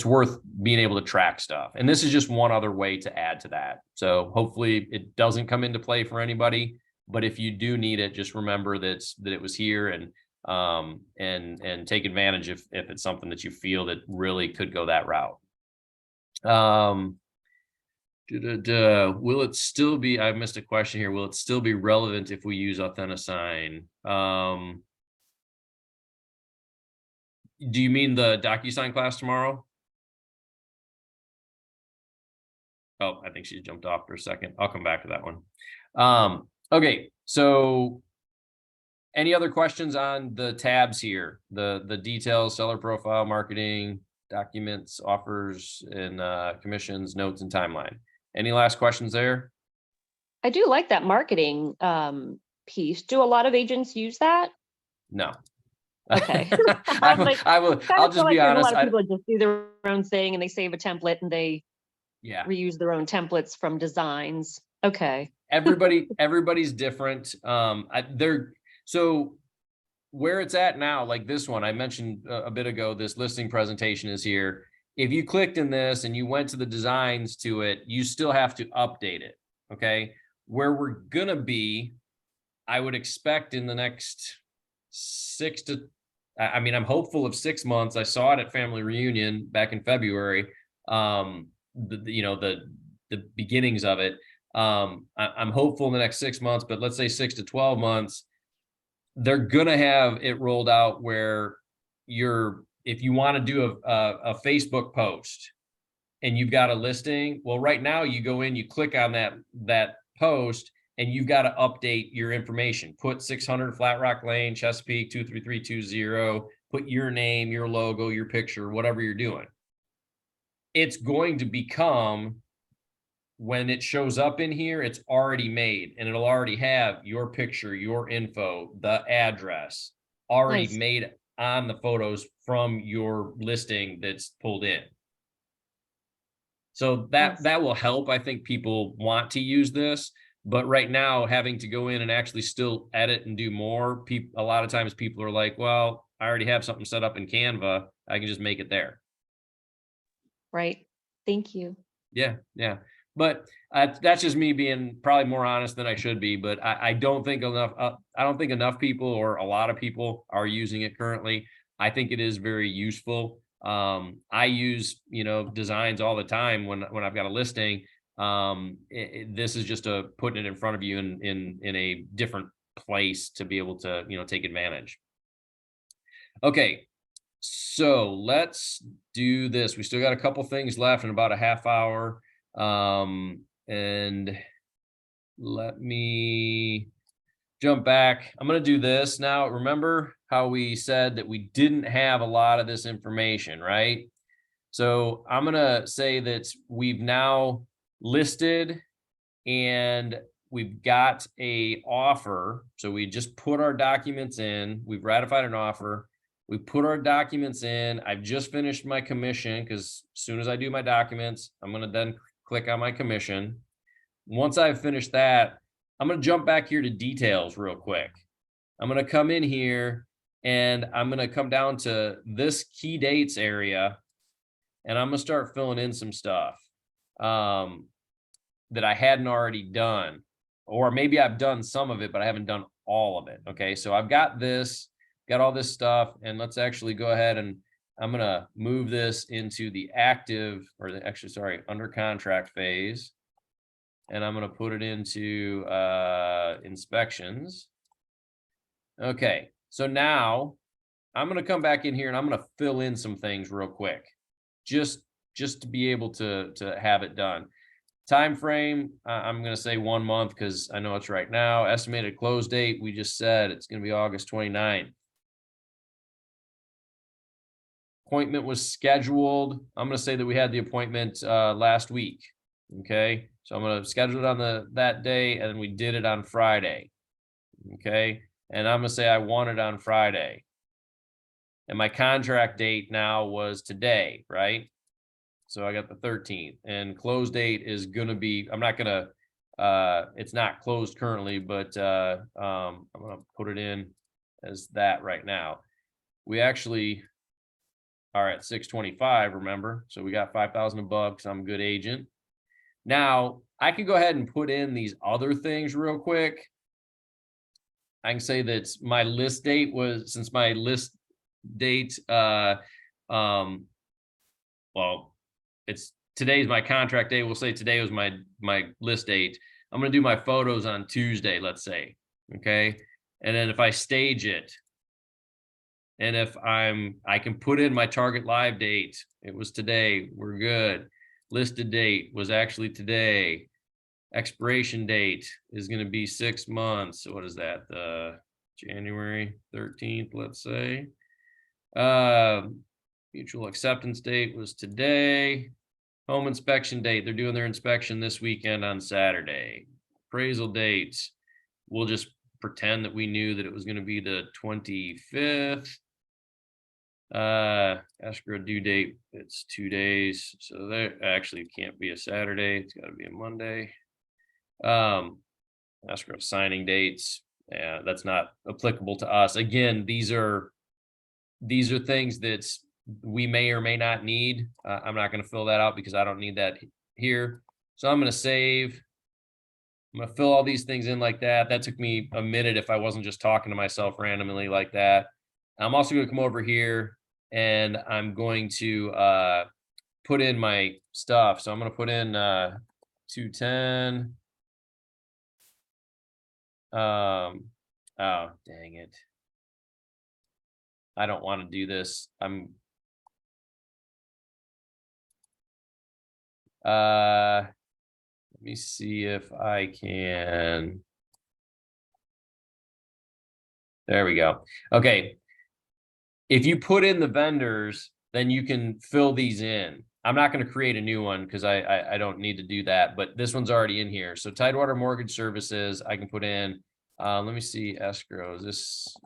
S1: worth being able to track stuff. And this is just one other way to add to that. So hopefully it doesn't come into play for anybody, but if you do need it, just remember that it was here, and take advantage if it's something that you feel that really could go that route. Will it still be, I missed a question here. Will it still be relevant if we use Authentisign? Do you mean the DocuSign class tomorrow? Oh, I think she jumped off for a second. I'll come back to that one. Okay, so any other questions on the tabs here? The details, seller profile, marketing, documents, offers, and commissions, notes, and timeline. Any last questions there?
S4: I do like that marketing piece. Do a lot of agents use that?
S1: No.
S4: Okay.
S1: I will,
S4: Like,
S1: I will,
S4: kind
S1: I'll
S4: of feel
S1: just
S4: like
S1: be
S4: there's a
S1: honest.
S4: lot of people that just do their own thing and they save a template and they
S1: Yeah.
S4: reuse their own templates from designs. Okay.
S1: Everybody's different. So where it's at now, like this one I mentioned a bit ago, this listing presentation is here. If you clicked in this and you went to the designs to it, you still have to update it. Okay. Where we're gonna be, I would expect in the next I mean, I'm hopeful of 6 months. I saw it at Family Reunion back in February. The beginnings of it. I'm hopeful in the next 6 months, but let's say 6 to 12 months, they're gonna have it rolled out where if you want to do a Facebook post and you've got a listing, well, right now you go in, you click on that post, and you've got to update your information. Put 600 Flat Rock Lane, Chesapeake 23320. Put your name, your logo, your picture, whatever you're doing. It's going to become, when it shows up in here, it's already made, and it'll already have your picture, your info, the address already
S4: Nice.
S1: made on the photos from your listing that's pulled in. So
S4: Nice.
S1: that will help. I think people want to use this, but right now having to go in and actually still edit and do more, a lot of times people are like, well, I already have something set up in Canva. I can just make it there.
S4: Right. Thank you.
S1: Yeah. Yeah. But that's just me being probably more honest than I should be, but I don't think enough people, or a lot of people, are using it currently. I think it is very useful. I use, designs all the time when I've got a listing. This is just putting it in front of you in a different place to be able to, take advantage. Okay. So let's do this. We still got a couple things left in about a half hour. And let me jump back. I'm going to do this now. Remember how we said that we didn't have a lot of this information, right? So I'm going to say that we've now listed and we've got a offer. So we just put our documents in. We've ratified an offer. We put our documents in. I've just finished my commission because as soon as I do my documents, I'm going to then click on my commission. Once I've finished that, I'm going to jump back here to details real quick. I'm going to come in here and I'm going to come down to this key dates area and I'm going to start filling in some stuff that I hadn't already done, or maybe I've done some of it, but I haven't done all of it. Okay. So I've got this, got all this stuff, and let's actually go ahead and I'm going to move this into the active, or the actually, sorry, under contract phase. And I'm going to put it into inspections. Okay. So now I'm going to come back in here and I'm going to fill in some things real quick, just to be able to have it done. Time frame, I'm going to say 1 month because I know it's right now. Estimated close date, we just said it's going to be August 29th. Appointment was scheduled. I'm going to say that we had the appointment last week. Okay, so I'm going to schedule it on that day, and we did it on Friday. Okay, and I'm going to say I want it on Friday. And my contract date now was today, right? So I got the 13th, and close date is going to be, I'm not going to, it's not closed currently, but I'm going to put it in as that right now. We actually are at 625, remember? So we got 5,000 bucks. I'm a good agent. Now I can go ahead and put in these other things real quick. I can say that my list date was, since my list date, well, today's my contract day. We'll say today was my list date. I'm going to do my photos on Tuesday, let's say. Okay. And then if I stage it, and if I can put in my target live date, it was today, we're good. Listed date was actually today. Expiration date is going to be 6 months. So what is that? January 13th, let's say. Mutual acceptance date was today. Home inspection date, they're doing their inspection this weekend on Saturday. Appraisal dates, we'll just pretend that we knew that it was going to be the 25th. Escrow due date, it's 2 days, so that actually can't be a Saturday, it's got to be a Monday. Escrow signing dates, yeah, that's not applicable to us. Again, these are things that we may or may not need. I'm not going to fill that out because I don't need that here. So I'm going to save. I'm going to fill all these things in like that. That took me a minute if I wasn't just talking to myself randomly like that. I'm also going to come over here and I'm going to put in my stuff. So I'm going to put in 210. Oh, dang it. I don't want to do this. Let me see if I can. There we go. Okay. If you put in the vendors, then you can fill these in. I'm not going to create a new one because I don't need to do that, but this one's already in here. So Tidewater Mortgage Services, I can put in, let me see, escrow, is this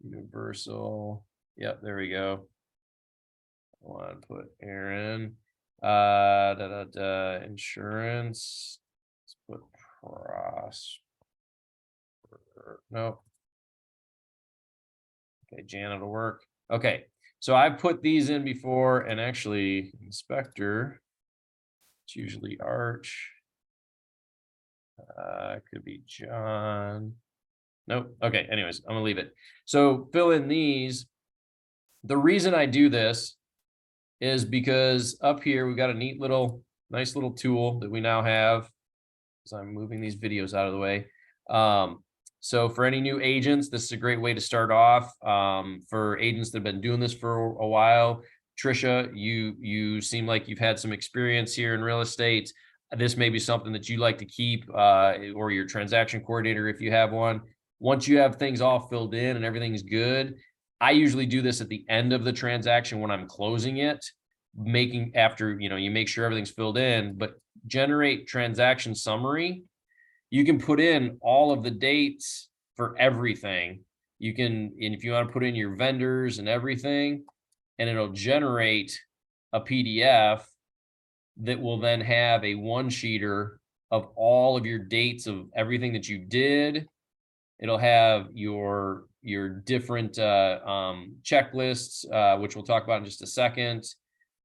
S1: Universal. Yep, there we go. I want to put Aaron, insurance. Let's put Nope. Okay, Janet will work. Okay, so I've put these in before, and actually inspector, it's usually Arch. Could be John. Nope. Okay, anyways, I'm gonna leave it. So fill in these. The reason I do this is because up here we got a nice little tool that we now have. So I'm moving these videos out of the way. So for any new agents, this is a great way to start off. For agents that have been doing this for a while, Trisha, you seem like you've had some experience here in real estate. This may be something that you like to keep, or your transaction coordinator if you have one. Once you have things all filled in and everything's good, I usually do this at the end of the transaction when I'm closing it, making after, you make sure everything's filled in, but generate transaction summary. You can put in all of the dates for everything. You can, and if you want to put in your vendors and everything, and it'll generate a PDF that will then have a one-sheeter of all of your dates of everything that you did. It'll have your different checklists, which we'll talk about in just a second.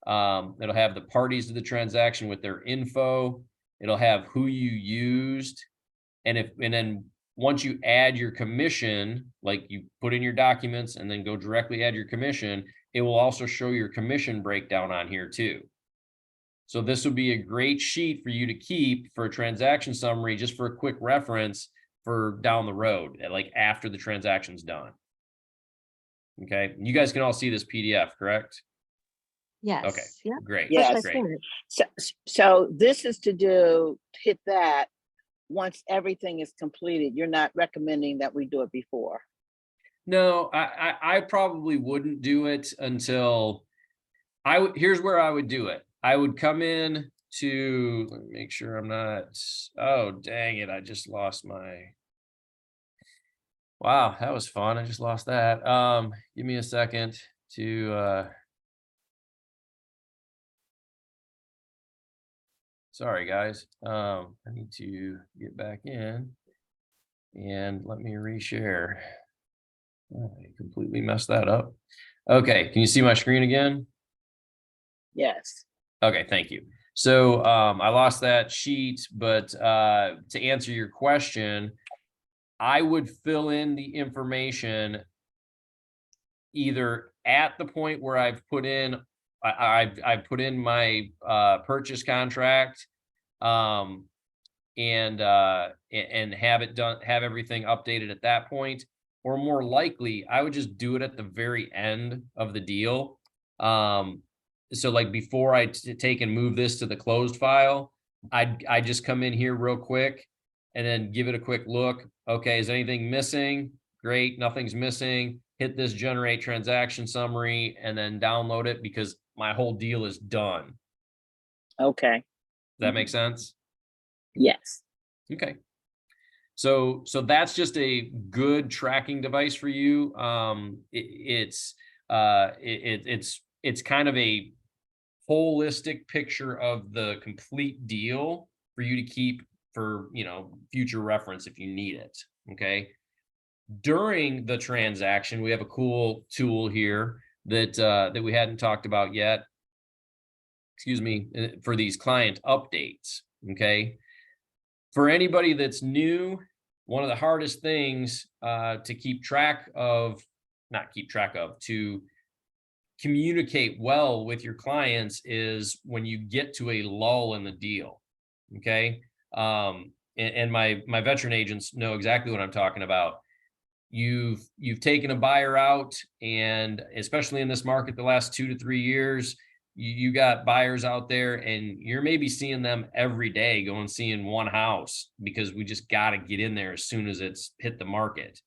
S1: It'll have the parties to the transaction with their info. It'll have who you used. And then once you add your commission, like you put in your documents and then go directly add your commission, it will also show your commission breakdown on here too. So this would be a great sheet for you to keep for a transaction summary, just for a quick reference for down the road, like after the transaction's done. Okay, you guys can all see this PDF, correct?
S4: Yes.
S1: Okay,
S4: Yeah.
S1: great.
S5: Yes.
S1: Great.
S5: So this is to hit that once everything is completed. You're not recommending that we do it before.
S1: No, I probably wouldn't do it until here's where I would do it. I would come in to, let me make sure I'm not, oh, dang it. I just lost my, wow, that was fun. I just lost that. Give me a second to, sorry guys. I need to get back in and let me reshare. Oh, I completely messed that up. Okay, can you see my screen again?
S5: Yes.
S1: Okay, thank you. So I lost that sheet, but to answer your question, I would fill in the information either at the point where I've put in, I've put in my purchase contract, and have it done, have everything updated at that point, or more likely, I would just do it at the very end of the deal. So like before I take and move this to the closed file, I just come in here real quick and then give it a quick look. Okay, is anything missing? Great, nothing's missing. Hit this generate transaction summary and then download it because my whole deal is done.
S5: Okay.
S1: Does that make sense?
S5: Yes.
S1: Okay. So that's just a good tracking device for you. It's kind of a holistic picture of the complete deal for you to keep for, future reference if you need it. Okay. During the transaction, we have a cool tool here that we hadn't talked about yet. Excuse me, for these client updates. Okay. For anybody that's new, one of the hardest things to to communicate well with your clients is when you get to a lull in the deal. Okay. And my veteran agents know exactly what I'm talking about. You've taken a buyer out, and especially in this market, the last 2 to 3 years, you got buyers out there and you're maybe seeing them every day going seeing one house because we just got to get in there as soon as it's hit the market.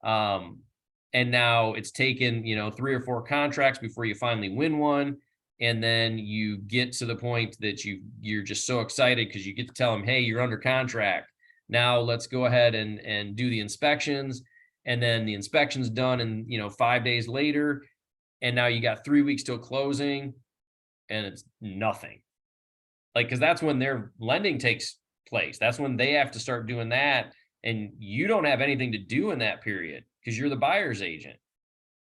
S1: And now it's taken, 3 or 4 contracts before you finally win one. And then you get to the point that you're just so excited because you get to tell them, hey, you're under contract. Now let's go ahead and do the inspections. And then the inspection's done and, 5 days later, and now you got 3 weeks till closing and it's nothing. Like, cause that's when their lending takes place. That's when they have to start doing that. And you don't have anything to do in that period because you're the buyer's agent.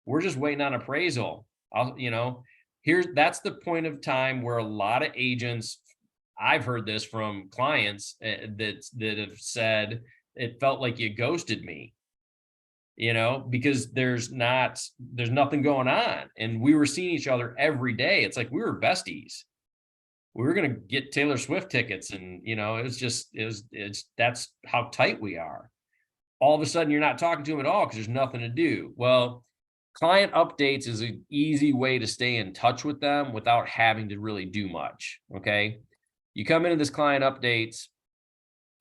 S1: We're just waiting on appraisal. That's the point of time where a lot of agents, I've heard this from clients that have said, it felt like you ghosted me, because there's nothing going on. And we were seeing each other every day. It's like we were besties. We were going to get Taylor Swift tickets and, that's how tight we are. all of a sudden you're not talking to them at all because there's nothing to do. Well, client updates is an easy way to stay in touch with them without having to really do much. Okay. You come into this client updates,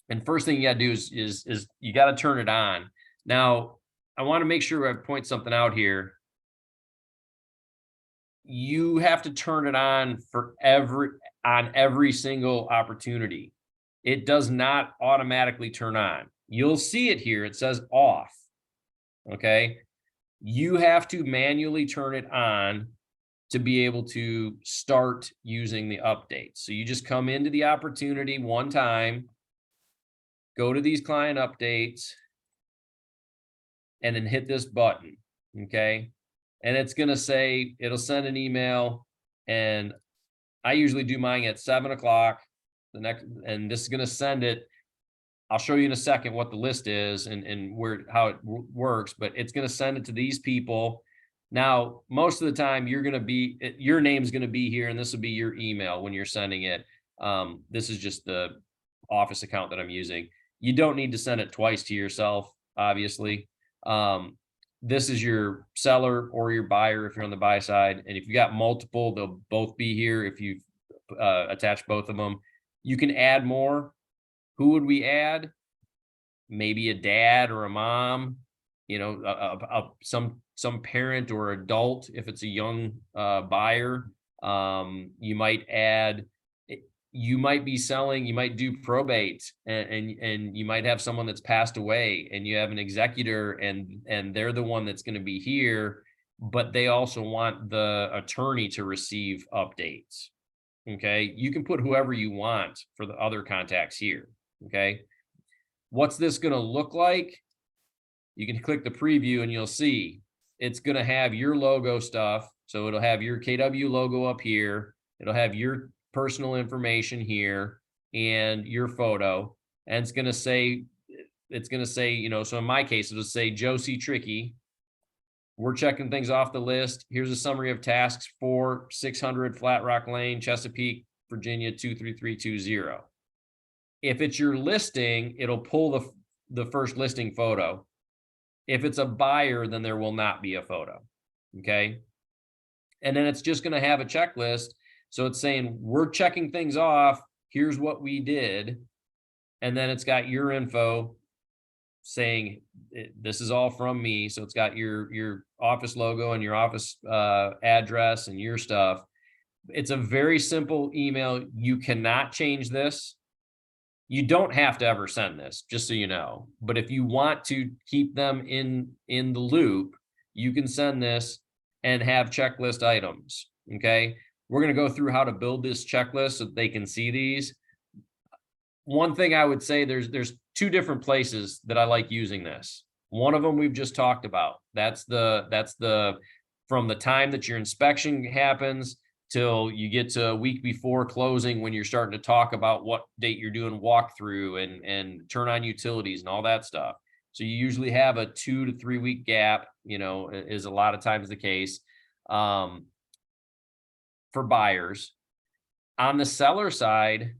S1: and first thing you got to do is you got to turn it on. Now, I want to make sure I point something out here. You have to turn it on for every single opportunity. It does not automatically turn on. You'll see it here. It says off. Okay. You have to manually turn it on to be able to start using the updates. So you just come into the opportunity one time, go to these client updates, and then hit this button. Okay. And it's going to say, it'll send an email, and I usually do mine at 7 o'clock and this is going to send it. I'll show you in a second what the list is and how it works, but it's going to send it to these people. Now, most of the time your name's going to be here, and this will be your email when you're sending it. This is just the office account that I'm using. You don't need to send it twice to yourself, obviously. This is your seller or your buyer if you're on the buy side. And if you got multiple, they'll both be here if you've attached both of them. You can add more. Who would we add? Maybe a dad or a mom, some parent or adult if it's a young buyer. You might add, you might be selling, you might do probate, and you might have someone that's passed away and you have an executor and they're the one that's going to be here, but they also want the attorney to receive updates. Okay. You can put whoever you want for the other contacts here. Okay. What's this going to look like? You can click the preview and you'll see it's going to have your logo stuff. So it'll have your KW logo up here. It'll have your personal information here and your photo. And it's going to say, so in my case, it'll say Josie Tricky. We're checking things off the list. Here's a summary of tasks for 600 Flat Rock Lane, Chesapeake, Virginia, 23320. If it's your listing, it'll pull the first listing photo. If it's a buyer, then there will not be a photo. Okay. And then it's just going to have a checklist. So it's saying we're checking things off. Here's what we did. And then it's got your info saying this is all from me. So it's got your office logo and your office address and your stuff. It's a very simple email. You cannot change this. You don't have to ever send this, just so you know. But if you want to keep them in the loop, you can send this and have checklist items. Okay. We're going to go through how to build this checklist so that they can see these. One thing I would say, there's two different places that I like using this. One of them we've just talked about. That's the from the time that your inspection happens till you get to a week before closing, when you're starting to talk about what date you're doing walkthrough and turn on utilities and all that stuff. So you usually have a 2 to 3 week gap, is a lot of times the case for buyers. On the seller side,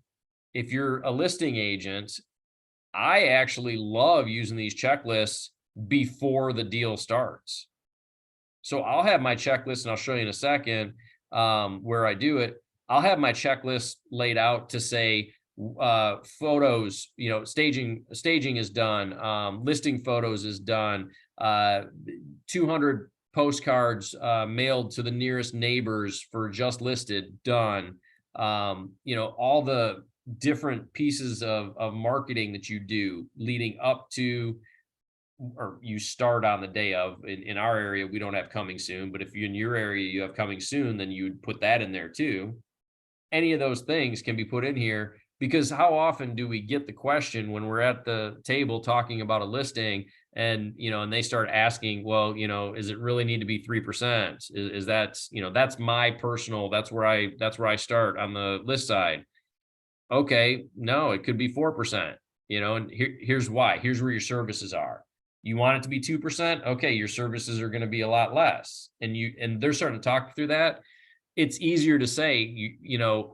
S1: if you're a listing agent, I actually love using these checklists before the deal starts. So I'll have my checklist, and I'll show you in a second where I do it. I'll have my checklist laid out to say photos, staging is done, listing photos is done, 200 postcards mailed to the nearest neighbors for just listed, done. All the different pieces of marketing that you do leading up to, or you start on the day of. In our area, we don't have coming soon, but if you in your area you have coming soon, then you would put that in there too. Any of those things can be put in here, because how often do we get the question when we're at the table talking about a listing and they start asking, well, is it really need to be 3%? Is that, that's my personal, that's where I start on the list side. Okay, no, it could be 4%, and here's why. Here's where your services are. You want it to be 2%? Okay, your services are going to be a lot less. And they're starting to talk through that. It's easier to say,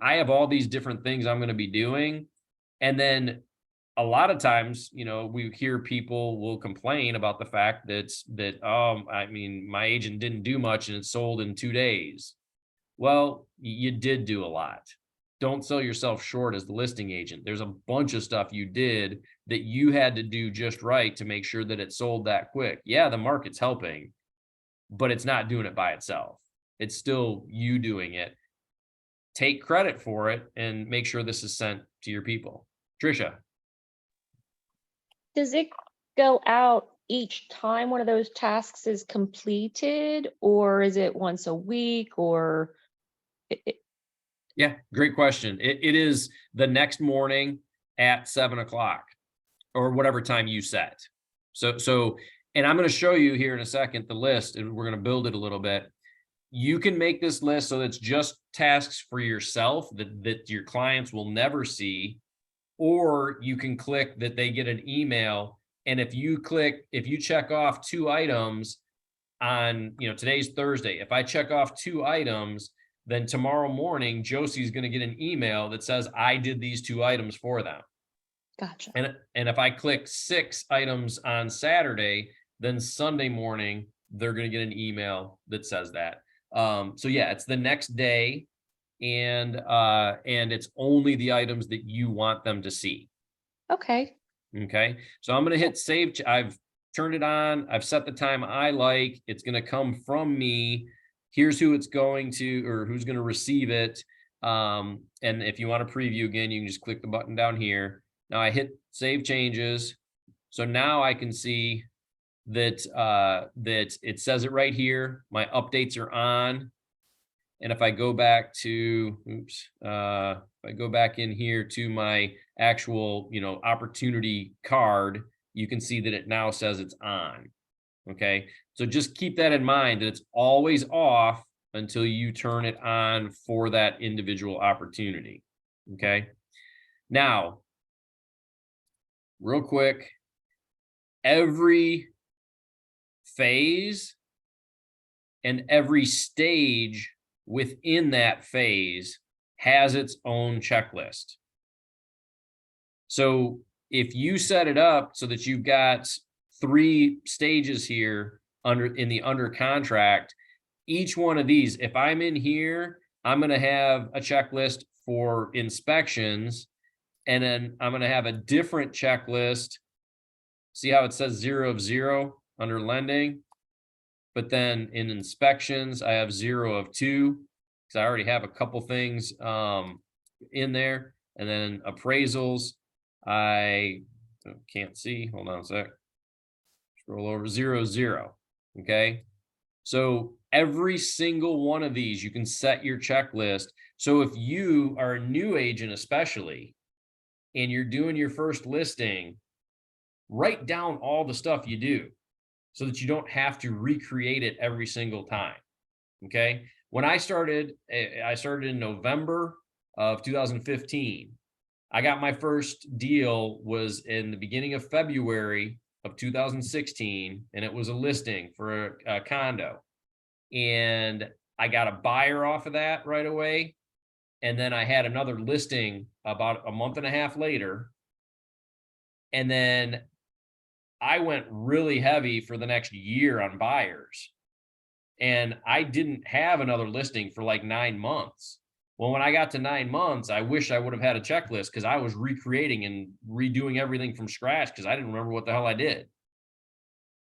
S1: I have all these different things I'm going to be doing. And then a lot of times, we hear people will complain about the fact I mean, my agent didn't do much and it sold in 2 days. Well, you did do a lot. Don't sell yourself short as the listing agent. There's a bunch of stuff you did that you had to do just right to make sure that it sold that quick. Yeah, the market's helping, but it's not doing it by itself. It's still you doing it. Take credit for it and make sure this is sent to your people. Trisha.
S4: Does it go out each time one of those tasks is completed, or is it once a week, or?
S1: Yeah, great question. It is the next morning at 7 o'clock or whatever time you set. So, and I'm going to show you here in a second the list, and we're going to build it a little bit. You can make this list so it's just tasks for yourself that your clients will never see, or you can click that they get an email. And if you check off 2 items on, today's Thursday, if I check off 2 items, then tomorrow morning, Josie's going to get an email that says, I did these 2 items for them.
S4: Gotcha.
S1: And if I click 6 items on Saturday, then Sunday morning, they're going to get an email that says that. So yeah, it's the next day, and it's only the items that you want them to see.
S4: Okay.
S1: Okay. So I'm going to hit save. I've turned it on. I've set the time I like. It's going to come from me. Here's who it's going to, or who's going to receive it. And if you want to preview again, you can just click the button down here. Now I hit save changes. So now I can see that it says it right here. My updates are on. And if I go back to, if I go back in here to my actual, opportunity card, you can see that it now says it's on. Okay. So just keep that in mind, that it's always off until you turn it on for that individual opportunity. Okay. Now, real quick, every phase and every stage within that phase has its own checklist. So if you set it up so that you've got 3 stages here in the under contract, each one of these, if I'm in here, I'm going to have a checklist for inspections, and then I'm going to have a different checklist. See how it says 0 of 0 under lending? But then in inspections, I have 0 of 2 because I already have a couple things in there. And then appraisals, I can't see. Hold on a sec. Scroll over 0, 0. Okay. So every single one of these, you can set your checklist. So if you are a new agent, especially, and you're doing your first listing, write down all the stuff you do so that you don't have to recreate it every single time. Okay. When I started in November of 2015. I got my first deal was in the beginning of February of 2016, and it was a listing for a condo. And I got a buyer off of that right away. And then I had another listing about a month and a half later. And then I went really heavy for the next year on buyers. And I didn't have another listing for like 9 months. Well, when I got to 9 months, I wish I would have had a checklist because I was recreating and redoing everything from scratch because I didn't remember what the hell I did.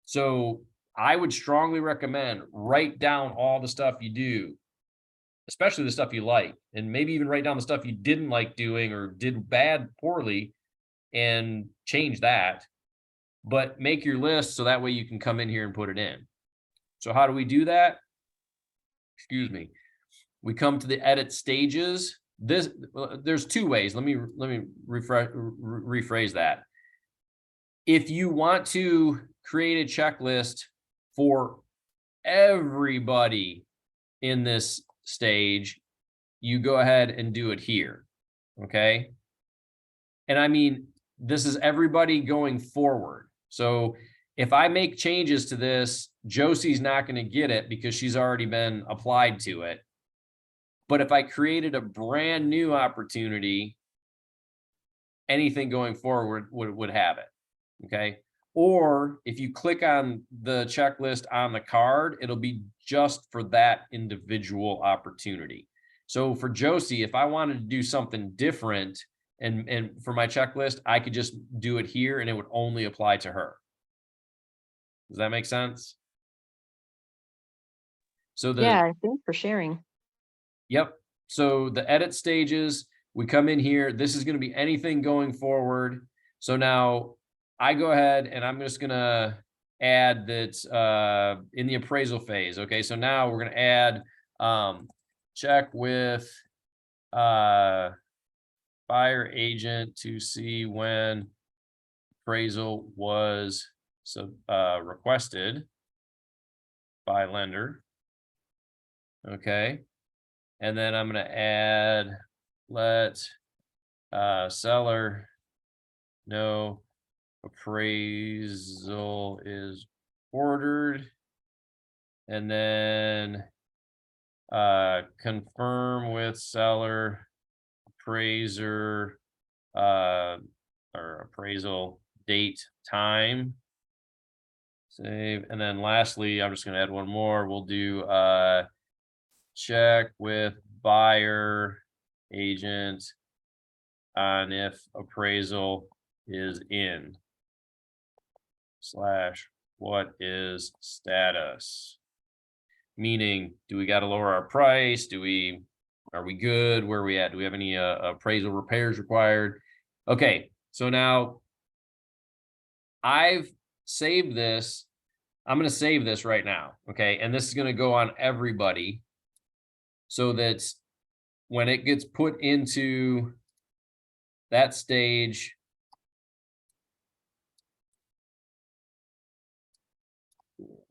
S1: So I would strongly recommend write down all the stuff you do, especially the stuff you like, and maybe even write down the stuff you didn't like doing or did poorly and change that. But make your list so that way you can come in here and put it in. So how do we do that? Excuse me. We come to the edit stages. There's 2 ways. Let me rephrase that. If you want to create a checklist for everybody in this stage, you go ahead and do it here. Okay. And I mean, this is everybody going forward. So if I make changes to this, Josie's not going to get it because she's already been applied to it. But if I created a brand new opportunity anything going forward would have it. Okay. Or if you click on the checklist on the card, it'll be just for that individual opportunity. So for Josie, if I wanted to do something different and for my checklist, I could just do it here and it would only apply to her. Does that make sense? So
S4: Yeah, thanks for sharing.
S1: Yep. So the edit stages, we come in here. This is going to be anything going forward. So now I go ahead and I'm just going to add that in the appraisal phase. Okay. So now we're going to add check with buyer agent to see when appraisal was requested by lender. Okay. And then I'm going to add, let seller know appraisal is ordered. And then confirm with seller appraiser or appraisal date time. Save. And then lastly, I'm just going to add one more. We'll do check with buyer agent on if appraisal is in / what is status, meaning do we got to lower our price, are we good, where are we at, do we have any appraisal repairs required? Okay, so now I've saved this. I'm going to save this right now. Okay, and this is going to go on everybody so that when it gets put into that stage,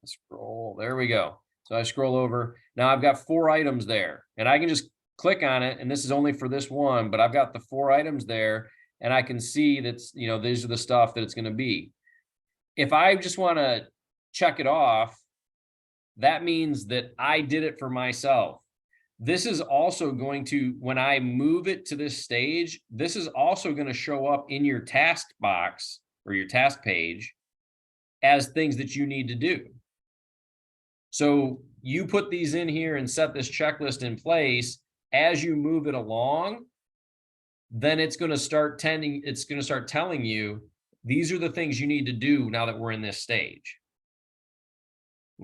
S1: scroll, there we go. So I scroll over. Now I've got 4 items there and I can just click on it. And this is only for this one, but I've got the 4 items there and I can see that's, you know, these are the stuff that it's going to be. If I just want to check it off, that means that I did it for myself. This is also going to, when I move it to this stage, this is also going to show up in your task box or your task page as things that you need to do. So you put these in here and set this checklist in place. As you move it along, then it's going to start telling you, these are the things you need to do now that we're in this stage.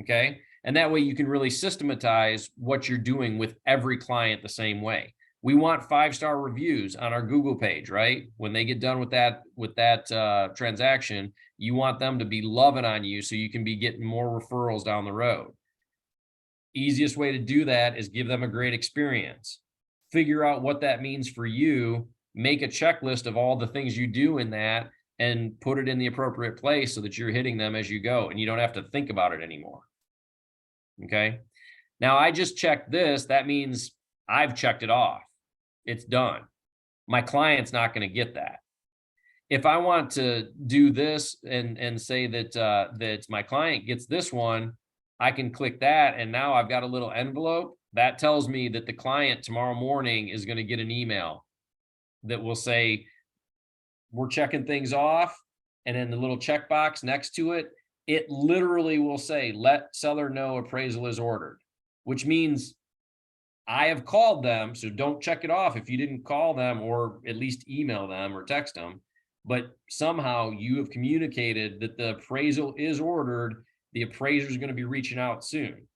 S1: Okay. And that way you can really systematize what you're doing with every client the same way. We want 5-star reviews on our Google page, right? When they get done with that transaction, you want them to be loving on you so you can be getting more referrals down the road. Easiest way to do that is give them a great experience. Figure out what that means for you. Make a checklist of all the things you do in that and put it in the appropriate place so that you're hitting them as you go and you don't have to think about it anymore. Okay. Now I just checked this. That means I've checked it off. It's done. My client's not going to get that. If I want to do this and say that that my client gets this one, I can click that. And now I've got a little envelope that tells me that the client tomorrow morning is going to get an email that will say, we're checking things off. And then the little checkbox next to it, it literally will say, let seller know appraisal is ordered, which means I have called them. So don't check it off if you didn't call them or at least email them or text them. But somehow you have communicated that the appraisal is ordered. The appraiser is going to be reaching out soon.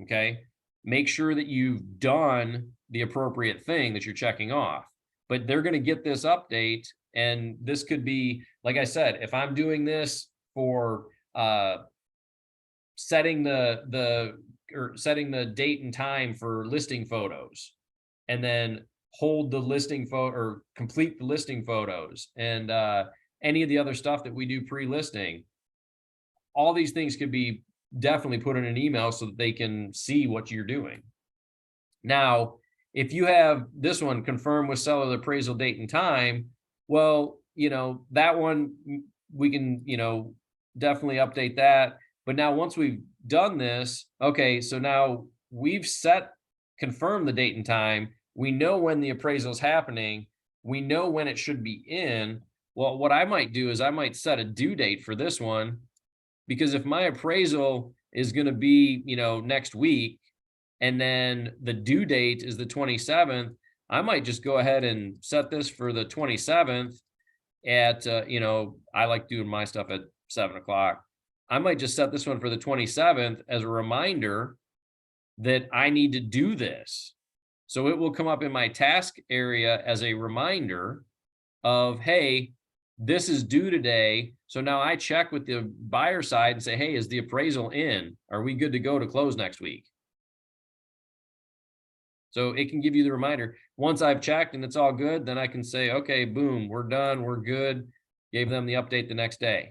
S1: Okay. Make sure that you've done the appropriate thing that you're checking off, but they're going to get this update. And this could be, like I said, if I'm doing this for setting the date and time for listing photos, and then hold the listing photo or complete the listing photos and any of the other stuff that we do pre-listing, all these things could be definitely put in an email so that they can see what you're doing. Now, if you have this one, confirm with seller the appraisal date and time, well, you know, that one we can, you know, definitely update that. But now once we've done this, okay, so now we've confirmed the date and time. We know when the appraisal is happening. We know when it should be in. Well, what I might do is I might set a due date for this one, because if my appraisal is going to be, next week, and then the due date is the 27th, I might just go ahead and set this for the 27th at, I like doing my stuff at 7 o'clock. I might just set this one for the 27th as a reminder that I need to do this. So it will come up in my task area as a reminder of, hey, this is due today. So now I check with the buyer side and say, hey, is the appraisal in? Are we good to go to close next week? So it can give you the reminder. Once I've checked and it's all good, then I can say, okay, boom, we're done, we're good. Gave them the update the next day.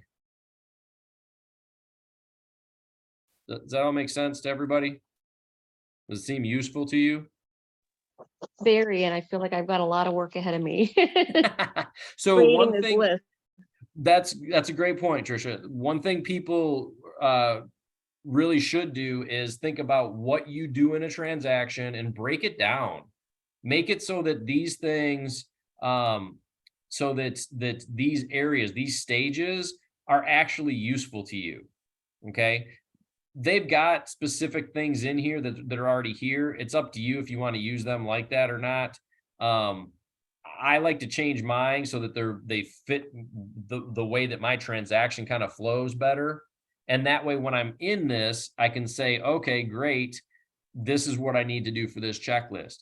S1: Does that all make sense to everybody? Does it seem useful to you?
S4: Very, and I feel like I've got a lot of work ahead of me.
S1: So
S5: Creating
S1: one
S5: this
S1: thing,
S5: list.
S1: that's a great point, Trisha. One thing people really should do is think about what you do in a transaction and break it down. Make it so that these things, so that these areas, these stages are actually useful to you. Okay. They've got specific things in here that are already here. It's up to you if you want to use them like that or not. I like to change mine so that they fit the way that my transaction kind of flows better. And that way, when I'm in this, I can say, okay, great. This is what I need to do for this checklist.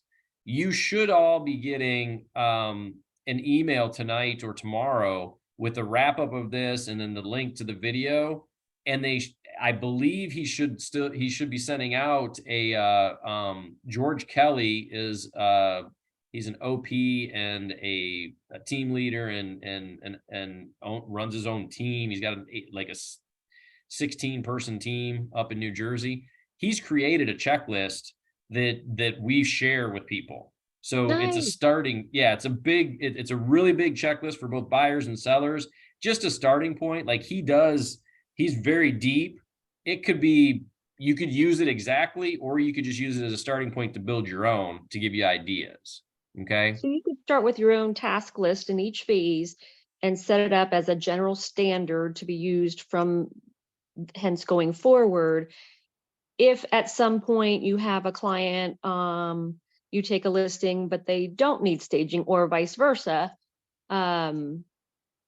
S1: You should all be getting an email tonight or tomorrow with a wrap up of this and then the link to the video. And I believe he should be sending out a George Kelly is he's an OP and a team leader and runs his own team. He's got like a 16-person team up in New Jersey. He's created a checklist that we share with people. So it's a
S4: Nice.
S1: starting, it's a really big checklist for both buyers and sellers. Just a starting point. Like he's very deep. It could be, you could use it exactly, or you could just use it as a starting point to build your own, to give you ideas. Okay.
S4: So you could start with your own task list in each phase and set it up as a general standard to be used from hence going forward. If at some point you have a client, you take a listing, but they don't need staging, or vice versa,
S1: You
S4: or
S1: don't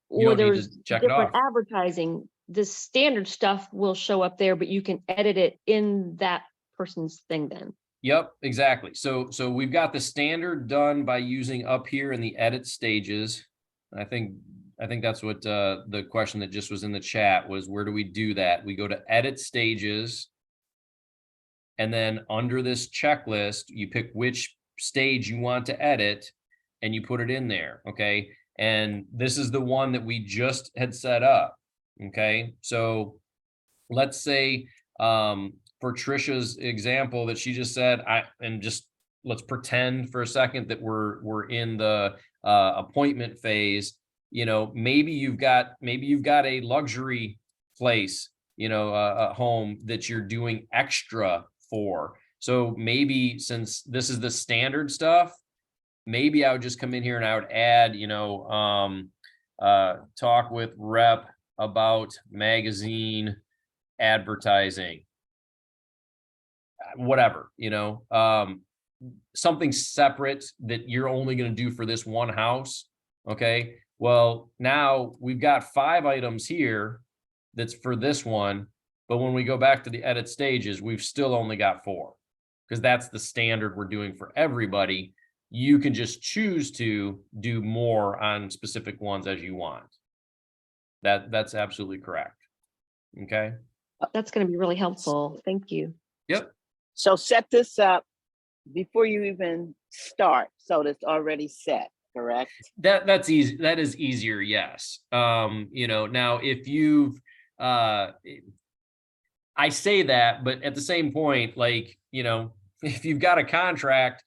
S1: need to
S4: there's
S1: check it
S4: different
S1: off.
S4: advertising, the standard stuff will show up there, but you can edit it in that person's thing then.
S1: Yep, exactly. So we've got the standard done by using up here in the edit stages. I think that's what the question that just was in the chat was, where do we do that? We go to edit stages. And then under this checklist, you pick which stage you want to edit and you put it in there. Okay. And this is the one that we just had set up. Okay. So let's say, for Trisha's example that she just said, let's pretend for a second that we're in the appointment phase. Maybe you've got a luxury place, a home that you're doing extra for. So maybe since this is the standard stuff, maybe I would just come in here and I would add, talk with rep about magazine advertising, whatever, something separate that you're only going to do for this one house. Okay. Well, now we've got 5 items here that's for this one. But when we go back to the edit stages, we've still only got 4, because that's the standard we're doing for everybody. You can just choose to do more on specific ones as you want. That's absolutely correct. Okay.
S4: That's going to be really helpful. Thank you.
S1: Yep.
S5: So set this up before you even start, so that's already set, correct?
S1: That's easy. That is easier. Yes. Now if you've, I say that, but at the same point, if you've got a contract,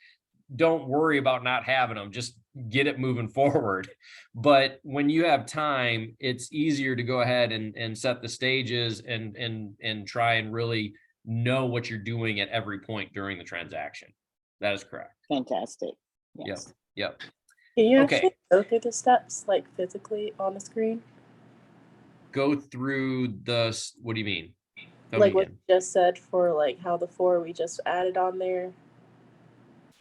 S1: don't worry about not having them, just get it moving forward. But when you have time, it's easier to go ahead and set the stages and try and really know what you're doing at every point during the transaction. That is correct.
S5: Fantastic. Yes.
S1: Yep.
S6: Can you
S1: Okay.
S6: actually go through the steps like physically on the screen?
S1: Go through what do you mean? Tell
S6: Like
S1: me
S6: what
S1: again.
S6: you just said for like how the 4 we just added on there.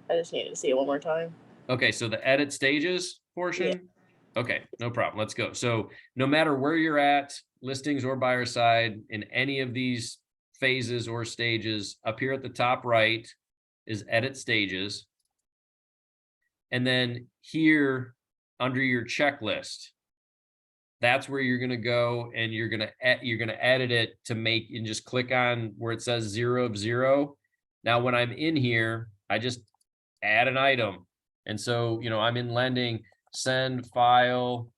S6: I just needed to see it one more time.
S1: Okay, so the edit stages portion? Okay, no problem. Let's go. So no matter where you're at, listings or buyer side, in any of these phases or stages, up here at the top right is edit stages. And then here under your checklist, that's where you're gonna go and you're gonna edit it to make, and just click on where it says 0 of 0. Now, when I'm in here, I just add an item. And so, I'm in lending, send file,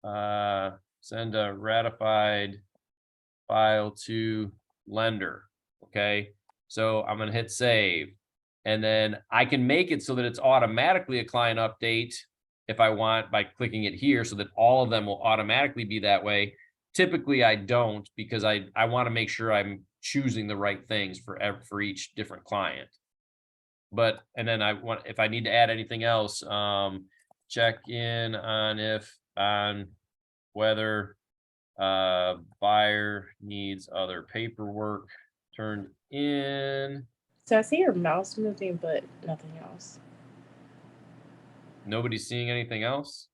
S1: send a ratified file to lender. Okay. So I'm going to hit save, and then I can make it so that it's automatically a client update if I want, by clicking it here, so that all of them will automatically be that way. Typically I don't, because I want to make sure I'm choosing the right things for each different client. But, and then if I need to add anything else, check in on whether buyer needs other paperwork turned in.
S6: So I see your mouse moving, but nothing else.
S1: Nobody's seeing anything else?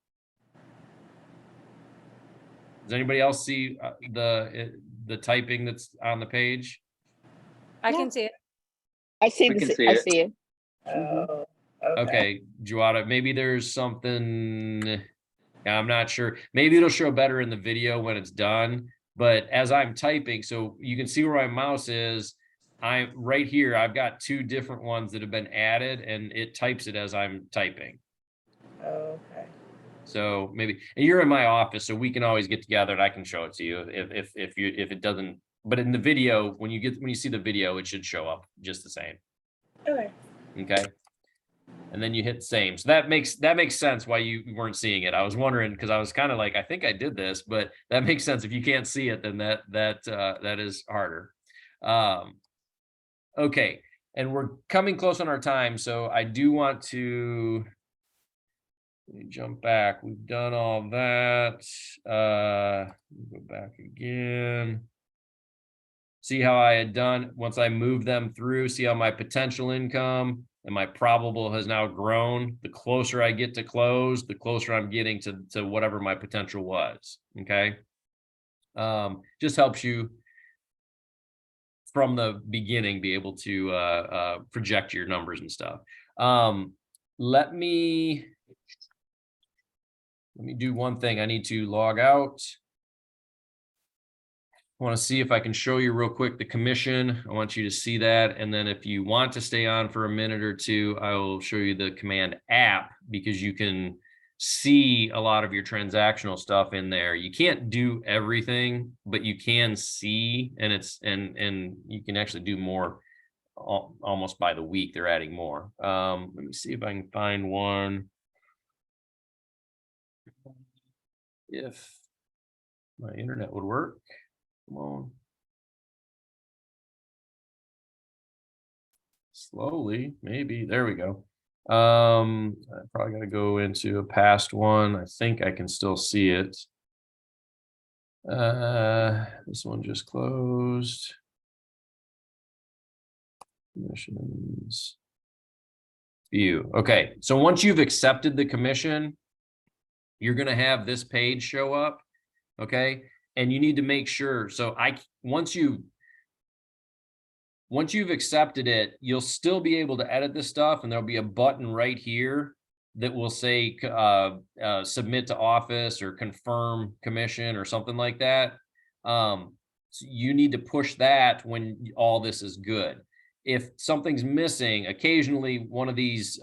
S1: Does anybody else see the typing that's on the page?
S7: I can see it.
S5: I see,
S8: We can see
S5: I
S8: it.
S5: see it.
S6: Oh,
S1: Okay, Juada, maybe there's something, I'm not sure. Maybe it'll show better in the video when it's done, but as I'm typing, so you can see where my mouse is. I'm right here. I've got 2 different ones that have been added, and it types it as I'm typing.
S6: Okay.
S1: So maybe, and you're in my office, so we can always get together and I can show it to you if it doesn't. But in the video, when you see the video, it should show up just the same.
S6: Okay.
S1: Okay. And then you hit same. So that makes sense why you weren't seeing it. I was wondering, because I was kind of like, I think I did this, but that makes sense. If you can't see it, then that is harder. Okay. And we're coming close on our time, so I do want to, let me jump back. We've done all that. Go back again. See how I had done once I moved them through, see how my potential income and my probable has now grown. The closer I get to close, the closer I'm getting to whatever my potential was. Okay. Just helps you from the beginning be able to project your numbers and stuff. Let me do one thing. I need to log out. I want to see if I can show you real quick the commission. I want you to see that. And then if you want to stay on for a minute or two, I will show you the command app, because you can see a lot of your transactional stuff in there. You can't do everything, but you can see, and and you can actually do more almost by the week. They're adding more. Let me see if I can find one. If my internet would work. Come on. Slowly, maybe. There we go. I probably got to go into a past one. I think I can still see it. This one just closed. Commissions. View. Okay, so once you've accepted the commission, you're going to have this page show up. Okay. And you need to make sure. So once you've accepted it, you'll still be able to edit this stuff, and there'll be a button right here that will say submit to office or confirm commission or something like that. So you need to push that when all this is good. If something's missing, occasionally one of these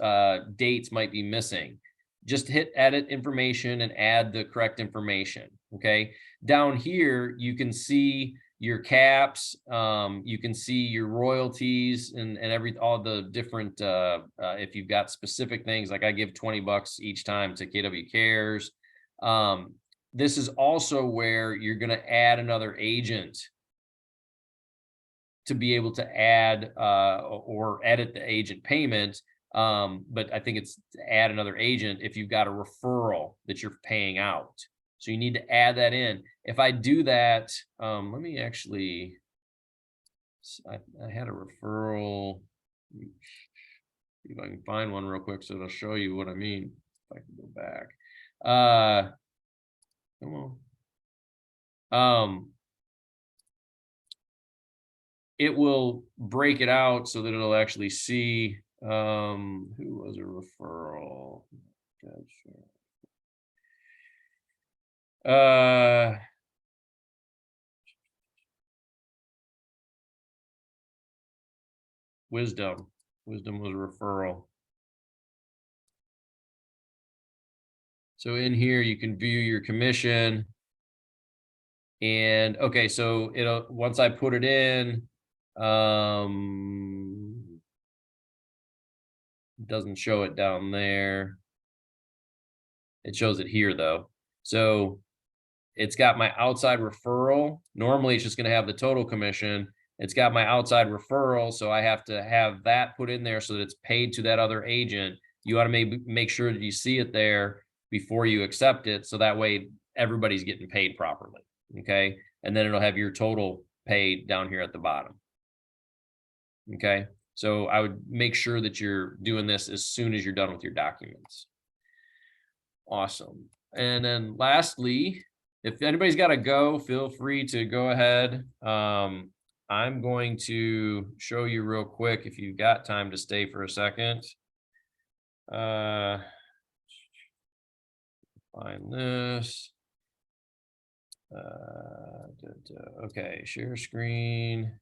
S1: dates might be missing. Just hit edit information and add the correct information. Okay. Down here, you can see your caps. You can see your royalties and all the different, if you've got specific things, like I give $20 each time to KW Cares. This is also where you're going to add another agent to be able to add or edit the agent payment. But I think it's to add another agent if you've got a referral that you're paying out. So you need to add that in. If I do that, let me actually, I had a referral. See if I can find one real quick so it'll show you what I mean. If I can go back. Come on. It will break it out so that it'll actually see who was a referral. Wisdom was a referral. So in here you can view your commission. And okay, so it'll, once I put it in, doesn't show it down there. It shows it here though. So it's got my outside referral. Normally it's just going to have the total commission. It's got my outside referral. So I have to have that put in there so that it's paid to that other agent. You want to make sure that you see it there before you accept it. So that way everybody's getting paid properly. Okay. And then it'll have your total paid down here at the bottom. Okay. So I would make sure that you're doing this as soon as you're done with your documents. Awesome. And then lastly, if anybody's got to go, feel free to go ahead. I'm going to show you real quick if you've got time to stay for a second. Find this. Okay, share screen.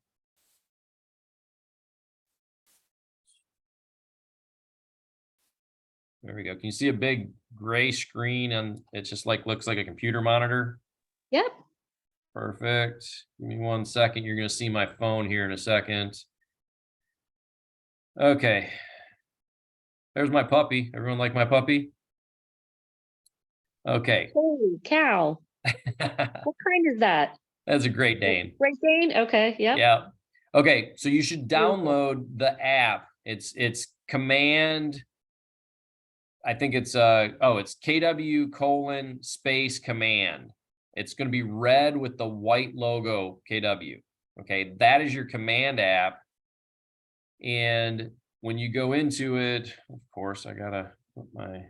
S1: There we go. Can you see a big gray screen and it just like looks like a computer monitor?
S4: Yep.
S1: Perfect. Give me 1 second. You're going to see my phone here in a second. Okay. There's my puppy. Everyone like my puppy? Okay.
S4: Holy cow. What kind is that?
S1: That's a Great Dane.
S4: Great Dane? Okay, yep.
S1: Yeah. Okay. So you should
S4: Beautiful.
S1: download the app. It's command. I think it's it's KW:\command. It's going to be red with the white logo KW. Okay, that is your command app. And when you go into it, of course, I gotta put my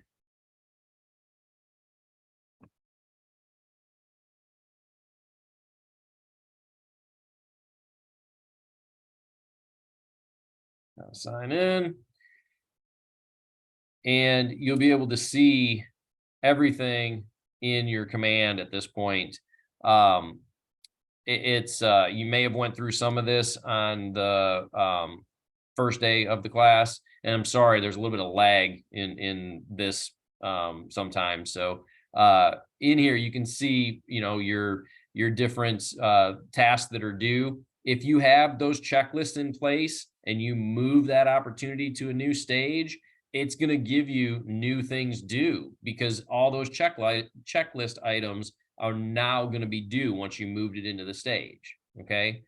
S1: sign in. And you'll be able to see everything in your command at this point. It's you may have went through some of this on the first day of the class, and I'm sorry, there's a little bit of lag in this sometimes. So in here you can see, you know, your different tasks that are due. If you have those checklists in place and you move that opportunity to a new stage, it's going to give you new things due because all those checklist items are now going to be due once you moved it into the stage. Okay.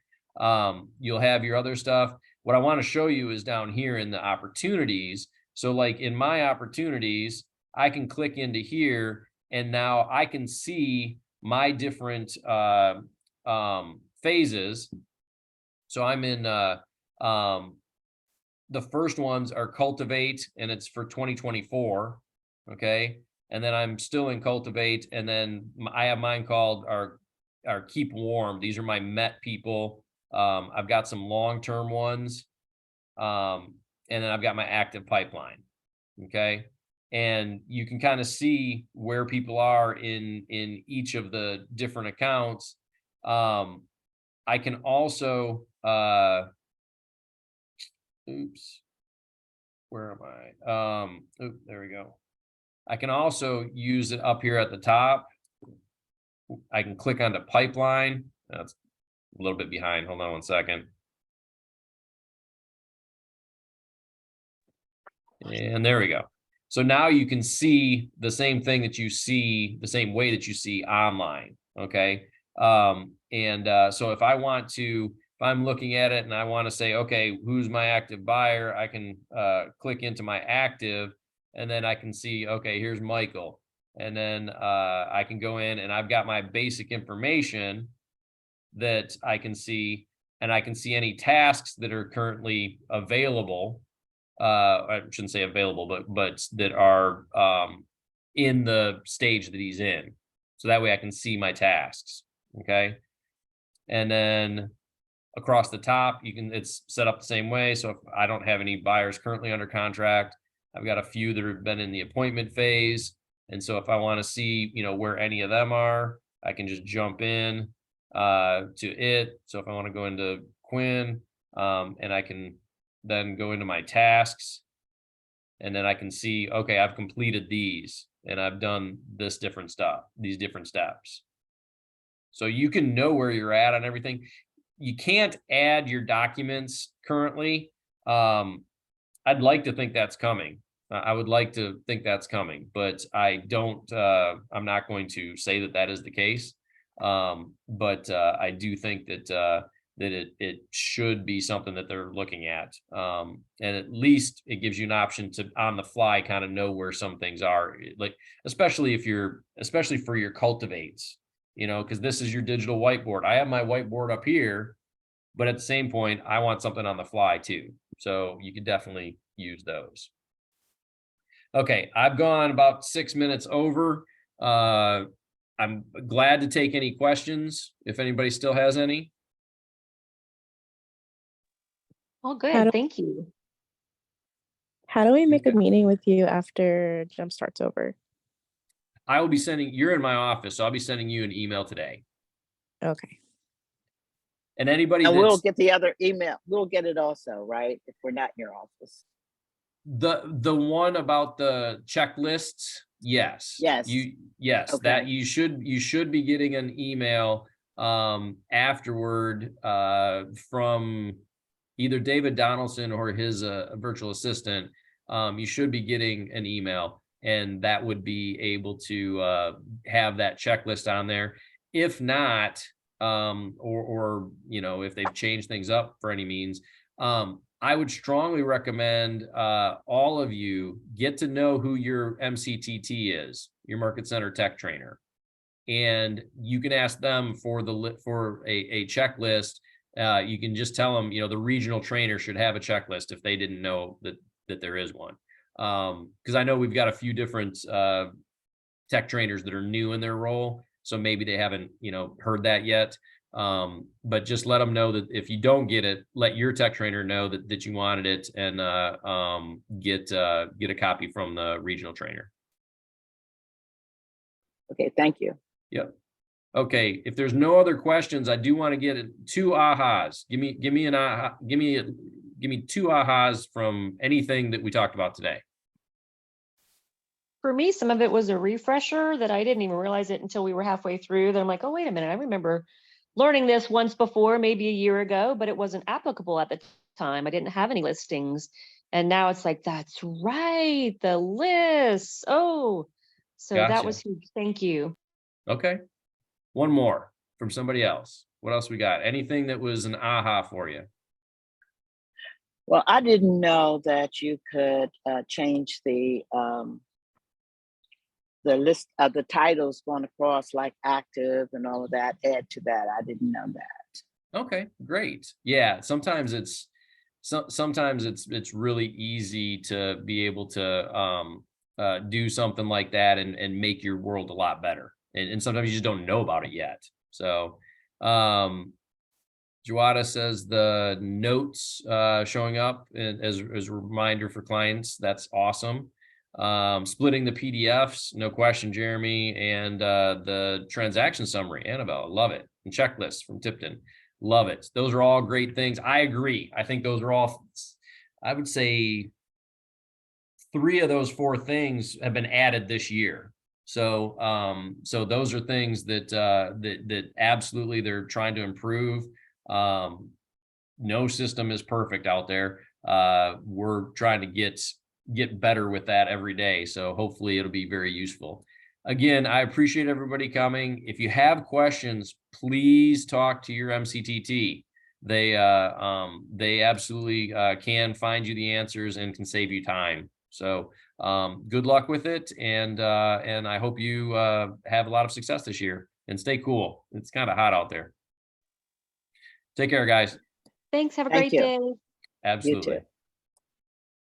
S1: You'll have your other stuff. What I want to show you is down here in the opportunities. So like in my opportunities, I can click into here and now I can see my different phases. So I'm in the first ones are cultivate and it's for 2024. Okay. And then I'm still in cultivate. And then I have mine called our keep warm. These are my Met people. I've got some long-term ones. And then I've got my active pipeline. Okay. And you can kind of see where people are in each of the different accounts. I can also, oops, where am I? There we go. I can also use it up here at the top. I can click onto pipeline. That's a little bit behind. Hold on 1 second. And there we go. So now you can see the same thing that you see, the same way that you see online. Okay. So if I want to if I'm looking at it and I want to say, okay, who's my active buyer? I can click into my active, and then I can see, okay, here's Michael. And then I can go in and I've got my basic information that I can see, and I can see any tasks that are currently available. I shouldn't say available, but that are in the stage that he's in. So that way I can see my tasks. Okay. And then across the top, it's set up the same way. So if I don't have any buyers currently under contract, I've got a few that have been in the appointment phase. And so if I want to see, where any of them are, I can just jump in to it. So if I want to go into Quinn, and I can then go into my tasks, and then I can see, okay, I've completed these and I've done this different stuff, these different steps. So you can know where you're at on everything. You can't add your documents currently. I'd like to think that's coming. I would like to think that's coming, but I don't, I'm not going to say that that is the case. But I do think that it should be something that they're looking at. And at least it gives you an option to on the fly kind of know where some things are, like, especially for your cultivates, because this is your digital whiteboard. I have my whiteboard up here, but at the same point, I want something on the fly too. So you could definitely use those. Okay, I've gone about 6 minutes over. I'm glad to take any questions if anybody still has any.
S4: All
S6: How
S4: good,
S6: do-
S4: thank you.
S6: How do we make a
S1: Okay.
S6: meeting with you after Jump starts over?
S1: I will be you're in my office, so I'll be sending you an email today.
S6: Okay.
S1: And anybody
S5: And we'll
S1: that's
S5: get the other email. We'll get it also, right? If we're not in your office.
S1: the one about the checklists, yes.
S5: Yes.
S1: Yes,
S5: Okay.
S1: that you should be getting an email afterward from either David Donaldson or his virtual assistant. You should be getting an email, and that would be able to have that checklist on there. If not, or if they've changed things up for any means, I would strongly recommend all of you get to know who your MCTT is, your Market Center Tech Trainer, and you can ask them for a checklist. You can just tell them, the regional trainer should have a checklist if they didn't know that there is one. Because I know we've got a few different tech trainers that are new in their role, so maybe they haven't, heard that yet. But just let them know that if you don't get it, let your tech trainer know that you wanted it, and get a copy from the regional trainer.
S5: Okay, thank you.
S1: Yep. Okay, if there's no other questions, I do want to get 2 ahas. Give me an aha. Give me 2 ahas from anything that we talked about today.
S4: For me, some of it was a refresher that I didn't even realize it until we were halfway through. Then I'm like, oh, wait a minute, I remember learning this once before, maybe a year ago, but it wasn't applicable at the time. I didn't have any listings. And now it's like, that's right, the lists. Oh, so that
S1: Gotcha.
S4: was huge. Thank you.
S1: Okay. One more from somebody else. What else we got? Anything that was an aha for you?
S5: Well, I didn't know that you could change the list of the titles going across, like active and all of that, add to that. I didn't know that.
S1: Okay, great. Yeah, sometimes it's really easy to be able to do something like that and make your world a lot better. And sometimes you just don't know about it yet. So Jawada says the notes showing up as a reminder for clients. That's awesome. Splitting the PDFs, no question, Jeremy, and the transaction summary, Annabelle, love it. And checklists from Tipton, love it. Those are all great things. I agree. I think those are all, I would say 3 of those 4 things have been added this year. So so those are things that that absolutely they're trying to improve. No system is perfect out there. We're trying to get better with that every day. So hopefully it'll be very useful. Again, I appreciate everybody coming. If you have questions, please talk to your MCTT. they absolutely can find you the answers and can save you time. So good luck with it, and I hope you have a lot of success this year, and stay cool. It's kind of hot out there. Take care, guys.
S4: Thanks. Have a
S5: Thank
S4: great
S5: you.
S4: day.
S5: You
S1: Absolutely.
S5: too.